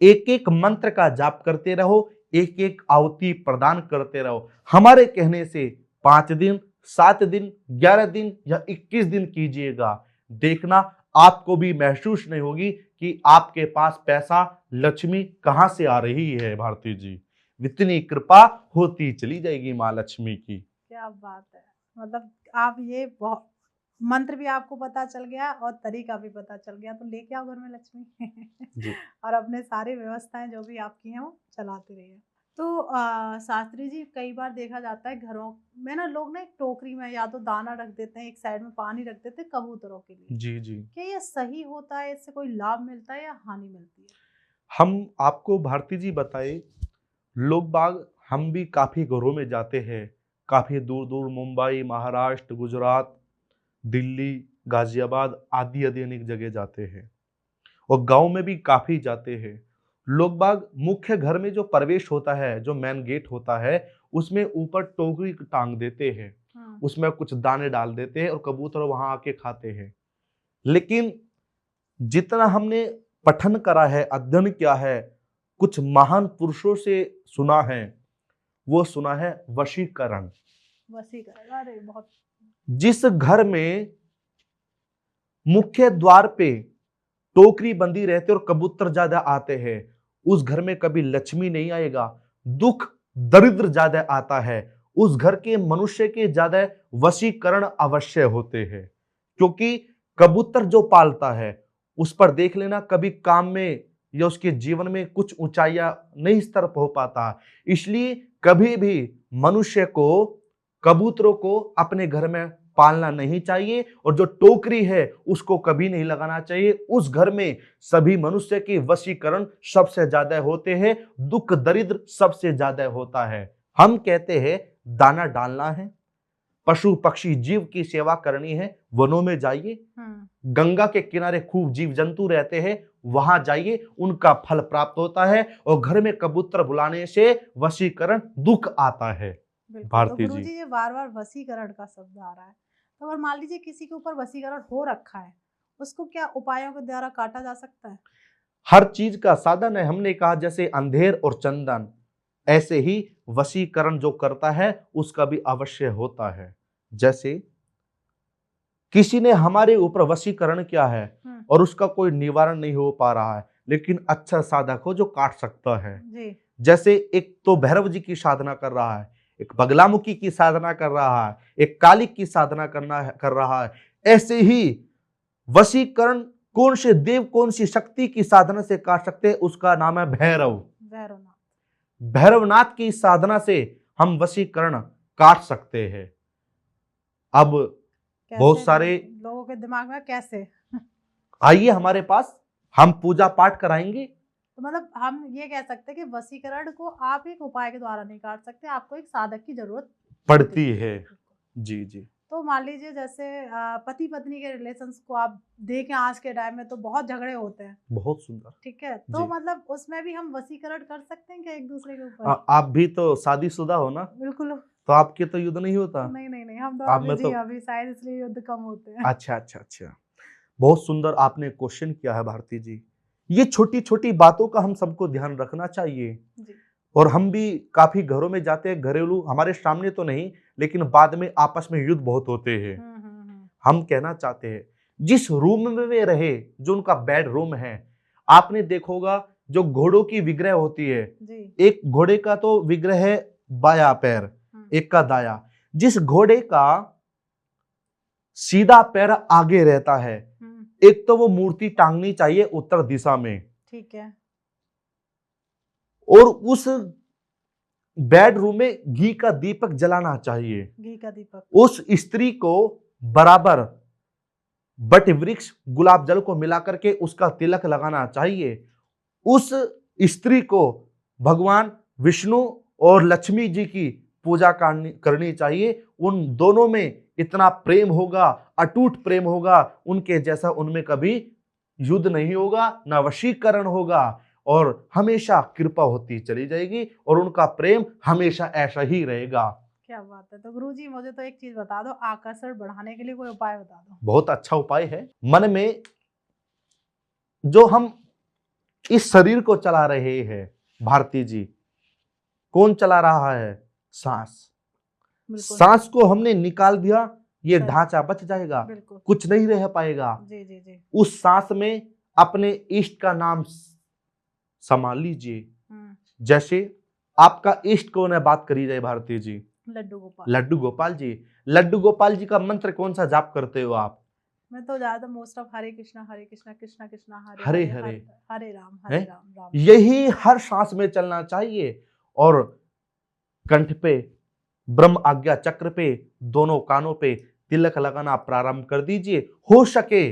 एक एक मंत्र का जाप करते रहो, एक एक आहुति प्रदान करते रहो। हमारे कहने से 5 दिन, 7 दिन, 11 दिन या 21 दिन कीजिएगा, देखना आपको भी महसूस नहीं होगी कि आपके पास पैसा लक्ष्मी कहां से आ रही है। भारती जी, इतनी कृपा होती चली जाएगी माँ लक्ष्मी की। क्या बात है, मतलब आप ये बहुत मंत्र भी आपको पता चल गया और तरीका भी पता चल गया, तो लेके आओ घर में लक्ष्मी जी। और अपने सारी व्यवस्थाएं जो भी आपकी हैं वो चलाते रहिए। तो शास्त्री जी, कई बार देखा जाता है घरों में ना, लोग ना एक टोकरी में या तो दाना रख देते हैं, एक साइड में पानी रख देते हैं कबूतरों के लिए। जी जी। क्या ये सही होता है? इससे कोई लाभ मिलता है या हानि मिलती है? हम आपको भारती जी बताए, लोग बाग हम भी काफी घरों में जाते हैं, काफी दूर दूर मुंबई, महाराष्ट्र, गुजरात, दिल्ली, गाजियाबाद आदि आदि अनेक जगह जाते हैं और गांव में भी काफी जाते हैं। लोग बाग मुख्य घर में जो प्रवेश होता है, जो मेन गेट होता है, उसमें ऊपर टोकरी टांग देते हैं, उसमें कुछ दाने डाल देते हैं और कबूतर वहां आके खाते हैं। लेकिन जितना हमने पठन करा है, अध्ययन किया है, कुछ महान पुरुषों से सुना है, वो सुना है वशीकरण। वशीकरण, अरे बहुत। जिस घर में मुख्य द्वार पे टोकरी बंदी रहते और कबूतर ज्यादा आते हैं, उस घर में कभी लक्ष्मी नहीं आएगा, दुख दरिद्र ज्यादा आता है। उस घर के मनुष्य के ज्यादा वशीकरण अवश्य होते हैं, क्योंकि कबूतर जो पालता है उस पर देख लेना, कभी काम में या उसके जीवन में कुछ ऊंचाइयां नहीं स्तर हो पाता। इसलिए कभी भी मनुष्य को कबूतरों को अपने घर में पालना नहीं चाहिए और जो टोकरी है उसको कभी नहीं लगाना चाहिए। उस घर में सभी मनुष्य के वशीकरण सबसे ज्यादा होते हैं, दुख दरिद्र सबसे ज्यादा होता है। हम कहते हैं दाना डालना है, पशु पक्षी जीव की सेवा करनी है, वनों में जाइए, गंगा के किनारे खूब जीव जंतु रहते हैं, वहां जाइए, उनका फल प्राप्त होता है। और घर में कबूतर बुलाने से वशीकरण दुख आता है। भारती तो जी, ये बार-बार वशीकरण का शब्द आ रहा है, तो अगर मान लीजिए किसी के ऊपर वशीकरण हो रखा है, उसको क्या उपायों के द्वारा काटा जा सकता है? हर चीज का साधन है। हमने कहा जैसे अंधेर और चंदन, ऐसे ही वशीकरण जो करता है उसका भी अवश्य होता है। जैसे किसी ने हमारे ऊपर वशीकरण किया है और उसका कोई निवारण नहीं हो पा रहा है, लेकिन अच्छा साधक हो जो काट सकता है जी। जैसे एक तो भैरव जी की साधना कर रहा है, एक बगलामुखी की साधना कर रहा है, एक कालिक की साधना कर रहा है, ऐसे ही वशीकरण कौन से देव, कौन सी शक्ति की साधना से काट सकते हैं, उसका नाम है भैरव। भैरवनाथ की साधना से हम वशीकरण काट सकते हैं। अब बहुत सारे लोगों के दिमाग में कैसे आइए हमारे पास, हम पूजा पाठ कराएंगे। तो मतलब हम ये कह सकते हैं कि वशीकरण को आप एक उपाय के द्वारा नहीं काट सकते, आपको एक साधक की जरूरत पड़ती है। जी जी। तो मान लीजिए जैसे पति पत्नी के रिलेशंस को आप देखें, आज के टाइम में तो बहुत झगड़े होते हैं। बहुत सुंदर। ठीक है, तो मतलब उसमें भी हम वशीकरण कर सकते हैं क्या एक दूसरे के ऊपर? आप भी तो शादीशुदा हो ना? बिल्कुल। तो आपके तो युद्ध नहीं होता? नहीं, हम तो अभी शायद इसलिए युद्ध कम होते हैं। अच्छा। बहुत सुंदर आपने क्वेश्चन किया है भारती जी। ये छोटी छोटी बातों का हम सबको ध्यान रखना चाहिए जी। और हम भी काफी घरों में जाते हैं, घरेलू, हमारे सामने तो नहीं लेकिन बाद में आपस में युद्ध बहुत होते हैं। हम कहना चाहते हैं जिस रूम में वे रहे, जो उनका बेड रूम है, आपने देखा होगा जो घोड़ों की विग्रह होती है जी। एक घोड़े का तो विग्रह है बाया पैर, एक का दाया। जिस घोड़े का सीधा पैर आगे रहता है, एक तो वो मूर्ति टांगनी चाहिए उत्तर दिशा में, ठीक है, और उस बेडरूम में घी का दीपक जलाना चाहिए। घी का दीपक। उस स्त्री को बराबर बट वृक्ष गुलाब जल को मिला करके उसका तिलक लगाना चाहिए। उस स्त्री को भगवान विष्णु और लक्ष्मी जी की पूजा करनी चाहिए। उन दोनों में इतना प्रेम होगा, अटूट प्रेम होगा, उनके जैसा उनमें कभी युद्ध नहीं होगा, ना वशीकरण होगा, और हमेशा कृपा होती चली जाएगी और उनका प्रेम हमेशा ऐसा ही रहेगा। क्या बात है। तो गुरुजी मुझे तो एक चीज बता दो, आकर्षण बढ़ाने के लिए कोई उपाय बता दो। बहुत अच्छा उपाय है। मन में जो हम इस शरीर को चला रहे हैं भारती जी, कौन चला रहा है? सांस। बिल्कुल सांस को हमने निकाल दिया, ये सही। ढांचा बच जाएगा, बिल्कुल कुछ नहीं रह पाएगा। जी जी जी। उस सांस में अपने इष्ट का नाम समा लीजिए। जैसे आपका इष्ट कौन है, बात करी जाए भारती जी? लड्डू गोपाल। लड्डू गोपाल जी। लड्डू गोपाल जी का मंत्र कौन सा जाप करते हो आप? मैं तो ज्यादा मोस्ट ऑफ हरे कृष्णा कृष्णा कृष्णा हरे हरे हरे, हरे हरे राम है। राम राम। यही हर सांस में चलना चाहिए। और कंठ पे, ब्रह्म आज्ञा चक्र पे, दोनों कानों पे तिलक लगाना प्रारंभ कर दीजिए। हो सके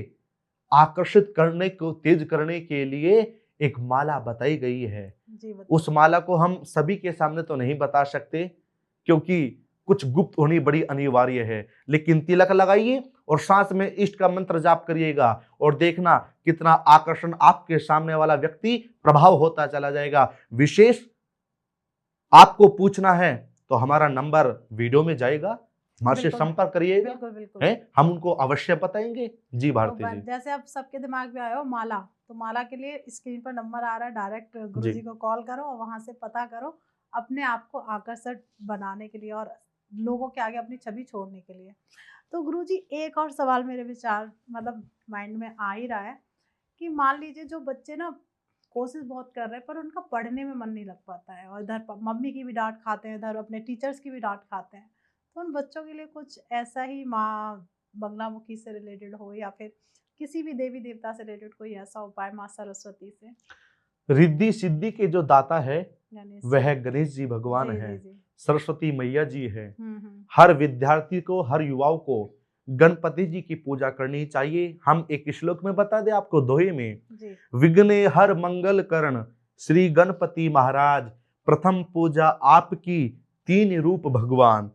आकर्षित करने को तेज करने के लिए एक माला बताई गई है। जी उस माला को हम सभी के सामने तो नहीं बता सकते, क्योंकि कुछ गुप्त होनी बड़ी अनिवार्य है। लेकिन तिलक लगाइए और सांस में इष्ट का मंत्र जाप करिएगा और देखना कितना आकर्षण आपके सामने वाला व्यक्ति प्रभाव होता चला जाएगा। विशेष आपको पूछना है तो हमारा नंबर वीडियो में जाएगा, हमारे से बिल्कुल संपर्क करिएगा, बिल्कुल बिल्कुल। है हम उनको अवश्य बताएंगे। जी तो भारती जी। जैसे अब सबके दिमाग में आया हो माला, तो माला के लिए स्क्रीन पर नंबर आ रहा है, डायरेक्ट गुरुजी जी को कॉल करो और वहां से पता करो अपने आप को आकर्षक बनाने के लिए और लोगों के आगे अपनी छवि छोड़ने के लिए। तो गुरुजी एक और सवाल मेरे विचार मतलब माइंड में आ ही रहा है कि मान लीजिए जो बच्चे ना कोशिश बहुत कर रहे हैं पर उनका पढ़ने में मन नहीं लग पाता है और इधर मम्मी की भी डांट खाते हैं, इधर अपने टीचर्स की भी डांट खाते हैं, तो उन बच्चों के लिए कुछ ऐसा ही माँ बंगलामुखी से रिलेटेड हो या फिर किसी भी देवी देवता से रिलेटेड कोई ऐसा उपाय, माँ सरस्वती से? रिद्धि सिद्धि के जो दाता है गणेश वह जी। गणेश जी भगवान जी है, जी जी। सरस्वती मैया जी है। हम्म। हर विद्यार्थी को, हर युवाओं को गणपति जी की पूजा करनी चाहिए। हम एक श्लोक में बता दें आपको, दोहे में, जी। विघ्ने हर मंगल करण श्री गणपति महाराज, प्रथम पूजा आपकी तीन रूप भगवान।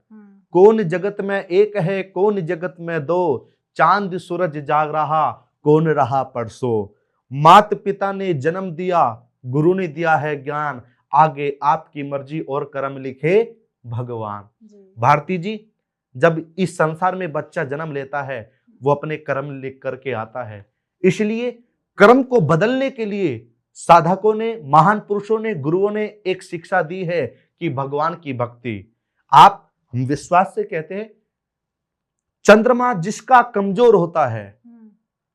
कौन जगत में एक है, कौन जगत में दो, चांद सूरज जाग रहा, कौन रहा परसों। मात पिता ने जन्म दिया, गुरु ने दिया है ज्ञान, आगे आपकी मर्जी और कर्म लिखे भगवान। जी। भारती जी, जब इस संसार में बच्चा जन्म लेता है वो अपने कर्म लिख करके आता है। इसलिए कर्म को बदलने के लिए साधकों ने, महान पुरुषों ने, गुरुओं ने एक शिक्षा दी है कि भगवान की भक्ति। आप, हम विश्वास से कहते हैं, चंद्रमा जिसका कमजोर होता है,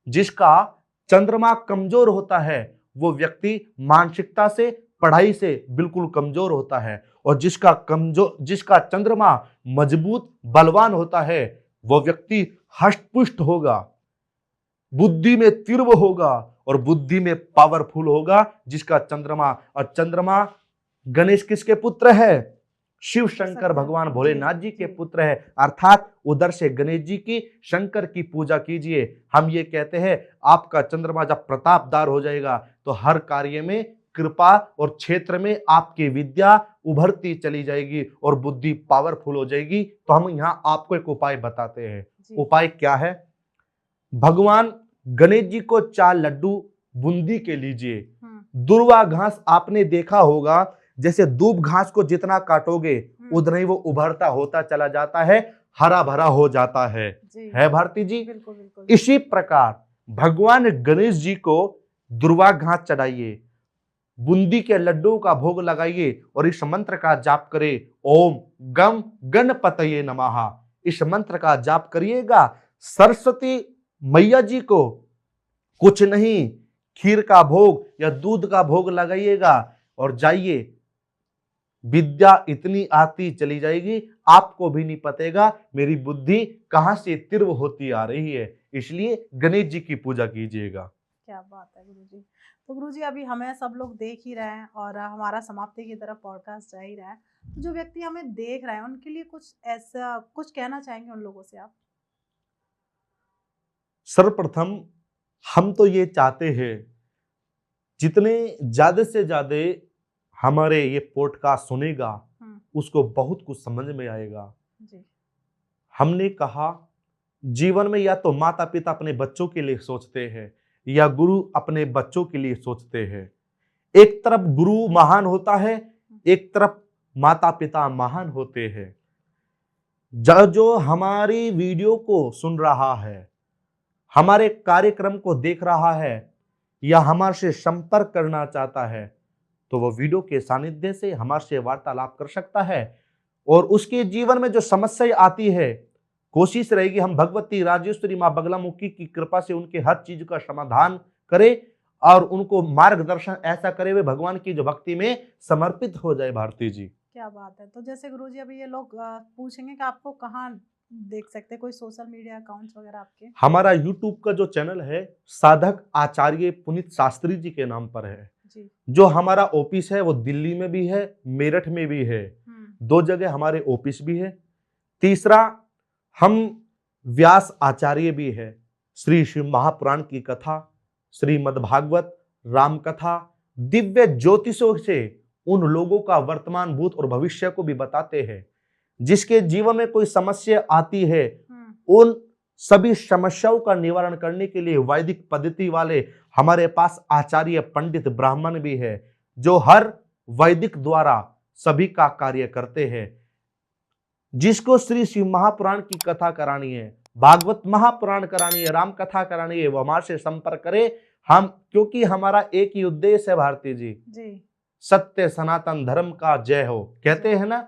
जिसका चंद्रमा कमजोर होता है, वो व्यक्ति मानसिकता से, पढ़ाई से बिल्कुल कमजोर होता है। और जिसका चंद्रमा मजबूत, बलवान होता है, वो व्यक्ति हष्टपुष्ट होगा, बुद्धि में तीव्र होगा और बुद्धि में पावरफुल होगा। जिसका चंद्रमा, और चंद्रमा गणेश किसके पुत्र है? शिव शंकर भगवान भोलेनाथ जी के पुत्र है। अर्थात उधर से गणेश जी की, शंकर की पूजा कीजिए। हम ये कहते हैं आपका चंद्रमा जब प्रतापदार हो जाएगा तो हर कार्य में कृपा और क्षेत्र में आपकी विद्या उभरती चली जाएगी और बुद्धि पावरफुल हो जाएगी। तो हम यहाँ आपको एक उपाय बताते हैं। उपाय क्या है? भगवान गणेश जी को 4 लड्डू बूंदी के लीजिए। दुर्वा घास आपने देखा होगा, जैसे दूब घास को जितना काटोगे उतना ही वो उभरता होता चला जाता है, हरा भरा हो जाता है भारती जी? बिल्कुल बिल्कुल। इसी प्रकार भगवान गणेश जी को दुर्वा घास चढ़ाइए, बूंदी के लड्डू का भोग लगाइए और इस मंत्र का जाप करें, ओम गम गणपतये नमः। इस मंत्र का जाप करिएगा। सरस्वती मैया जी को कुछ नहीं, खीर का भोग या दूध का भोग लगाइएगा और जाइए, विद्या इतनी आती चली जाएगी, आपको भी नहीं पतेगा मेरी बुद्धि कहां से तीव्र होती आ रही है। इसलिए गणेश जी की पूजा कीजिएगा। क्या बात है गुरुजी। तो गुरुजी अभी हमें सब लोग देख ही रहे हैं और हमारा समाप्ति की तरफ पॉडकास्ट जा ही रहा है, तो जो व्यक्ति हमें देख रहे हैं उनके लिए कुछ ऐसा कुछ कहना चाहेंगे उन लोगों से आप? सर्वप्रथम हम तो ये चाहते हैं जितने ज्यादा से ज्यादा हमारे ये पॉडकास्ट सुनेगा उसको बहुत कुछ समझ में आएगा। जी। हमने कहा जीवन में या तो माता पिता अपने बच्चों के लिए सोचते हैं या गुरु अपने बच्चों के लिए सोचते हैं। एक तरफ गुरु महान होता है, एक तरफ माता पिता महान होते हैं। जो हमारी वीडियो को सुन रहा है, हमारे कार्यक्रम को देख रहा है या हमारे से संपर्क करना चाहता है तो वो वीडियो के सानिध्य से हमारे से वार्तालाप कर सकता है। और उसके जीवन में जो समस्या आती है, कोशिश रहेगी हम भगवती राजेश्वरी माँ बगलामुखी की कृपा से उनके हर चीज का समाधान करें और उनको मार्गदर्शन ऐसा करे वे भगवान की जो भक्ति में समर्पित हो जाए। भारती जी क्या बात है। तो जैसे गुरुजी अभी ये लोग पूछेंगे कि आपको कहाँ देख सकते हैं, कोई सोशल मीडिया अकाउंट्स वगैरह आपके? हमारा यूट्यूब का जो चैनल है साधक आचार्य पुनीत शास्त्री जी के नाम पर है जी। जो हमारा ऑफिस है वो दिल्ली में भी है, मेरठ में भी है, 2 जगह हमारे ऑफिस भी है। तीसरा हम व्यास आचार्य भी है। श्री शिव महापुराण की कथा, श्रीमद् भागवत, राम कथा, दिव्य ज्योतिषों से उन लोगों का वर्तमान भूत और भविष्य को भी बताते हैं। जिसके जीवन में कोई समस्या आती है उन सभी समस्याओं का निवारण करने के लिए वैदिक पद्धति वाले हमारे पास आचार्य पंडित ब्राह्मण भी है जो हर वैदिक द्वारा सभी का कार्य करते हैं। जिसको श्री शिव महापुराण की कथा करानी है, भागवत महापुराण करानी है, राम कथा करानी है, वो हमारे से संपर्क करे। हम क्योंकि हमारा एक ही उद्देश्य है भारती जी, सत्य सनातन धर्म का जय हो कहते हैं ना।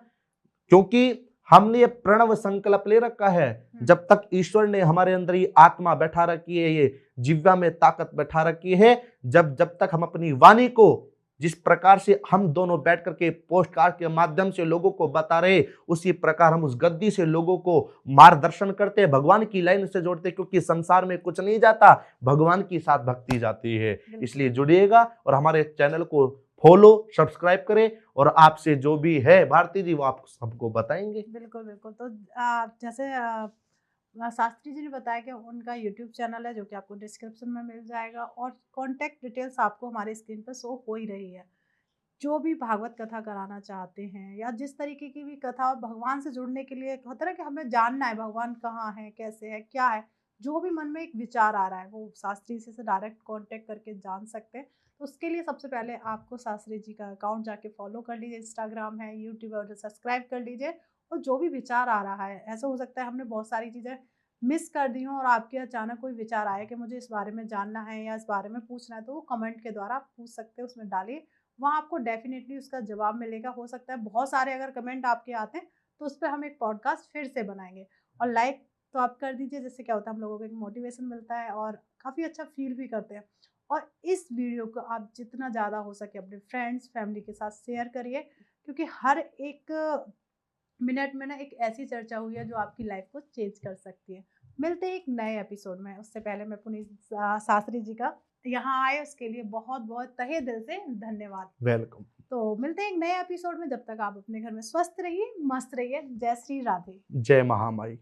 क्योंकि हमने ये प्रणव संकल्प ले रखा है, जब तक ईश्वर ने हमारे अंदर ये आत्मा बैठा रखी है, ये जिह्वा में ताकत बैठा रखी है, जब तक हम अपनी वाणी को जिस प्रकार से हम दोनों बैठ करके पोस्टकार्ड के माध्यम से लोगों को बता रहे, उसी प्रकार हम उस गद्दी से लोगों को मार्गदर्शन करते हैं, भगवान की लाइन से जोड़ते हैं। क्योंकि संसार में कुछ नहीं जाता, भगवान की साथ भक्ति जाती है। इसलिए जुड़िएगा और हमारे चैनल को फॉलो सब्सक्राइब करें और आपसे जो भी है भारती जी वो आप सबको बताएंगे। बिल्कुल बिल्कुल। तो जैसे शास्त्री जी ने बताया कि उनका यूट्यूब चैनल है जो कि आपको डिस्क्रिप्शन में मिल जाएगा और कॉन्टैक्ट डिटेल्स आपको हमारे स्क्रीन पर शो हो ही रही है। जो भी भागवत कथा कराना चाहते हैं या जिस तरीके की भी कथा और भगवान से जुड़ने के लिए होता है ना कि हमें जानना है भगवान कहाँ है, कैसे है, क्या है, जो भी मन में एक विचार आ रहा है वो शास्त्री जी से डायरेक्ट कांटेक्ट करके जान सकते हैं। तो उसके लिए सबसे पहले आपको शास्त्री जी का अकाउंट जाके फॉलो कर लीजिए, इंस्टाग्राम है, यूट्यूब है, सब्सक्राइब कर लीजिए। और जो भी विचार आ रहा है, ऐसा हो सकता है हमने बहुत सारी चीज़ें मिस कर दी हूँ और आपके अचानक कोई विचार आया कि मुझे इस बारे में जानना है या इस बारे में पूछना है, तो वो कमेंट के द्वारा आप पूछ सकते हैं, उसमें डालिए, वहाँ आपको डेफिनेटली उसका जवाब मिलेगा। हो सकता है बहुत सारे अगर कमेंट आपके आते हैं तो उस पर हम एक पॉडकास्ट फिर से बनाएंगे। और लाइक तो आप कर दीजिए, जिससे क्या होता है हम लोगों को एक मोटिवेशन मिलता है और काफ़ी अच्छा फील भी करते हैं। और इस वीडियो को आप जितना ज़्यादा हो सके अपने फ्रेंड्स फैमिली के साथ शेयर करिए, क्योंकि हर एक मिनट में ना एक ऐसी चर्चा हुई है जो आपकी लाइफ को चेंज कर सकती है। मिलते हैं एक नए एपिसोड में। उससे पहले मैं पुनीत शास्त्री जी का यहाँ आए उसके लिए बहुत बहुत तहे दिल से धन्यवाद। वेलकम। तो मिलते हैं एक नए एपिसोड में। जब तक आप अपने घर में स्वस्थ रहिए, मस्त रहिए। जय श्री राधे। जय महामाई।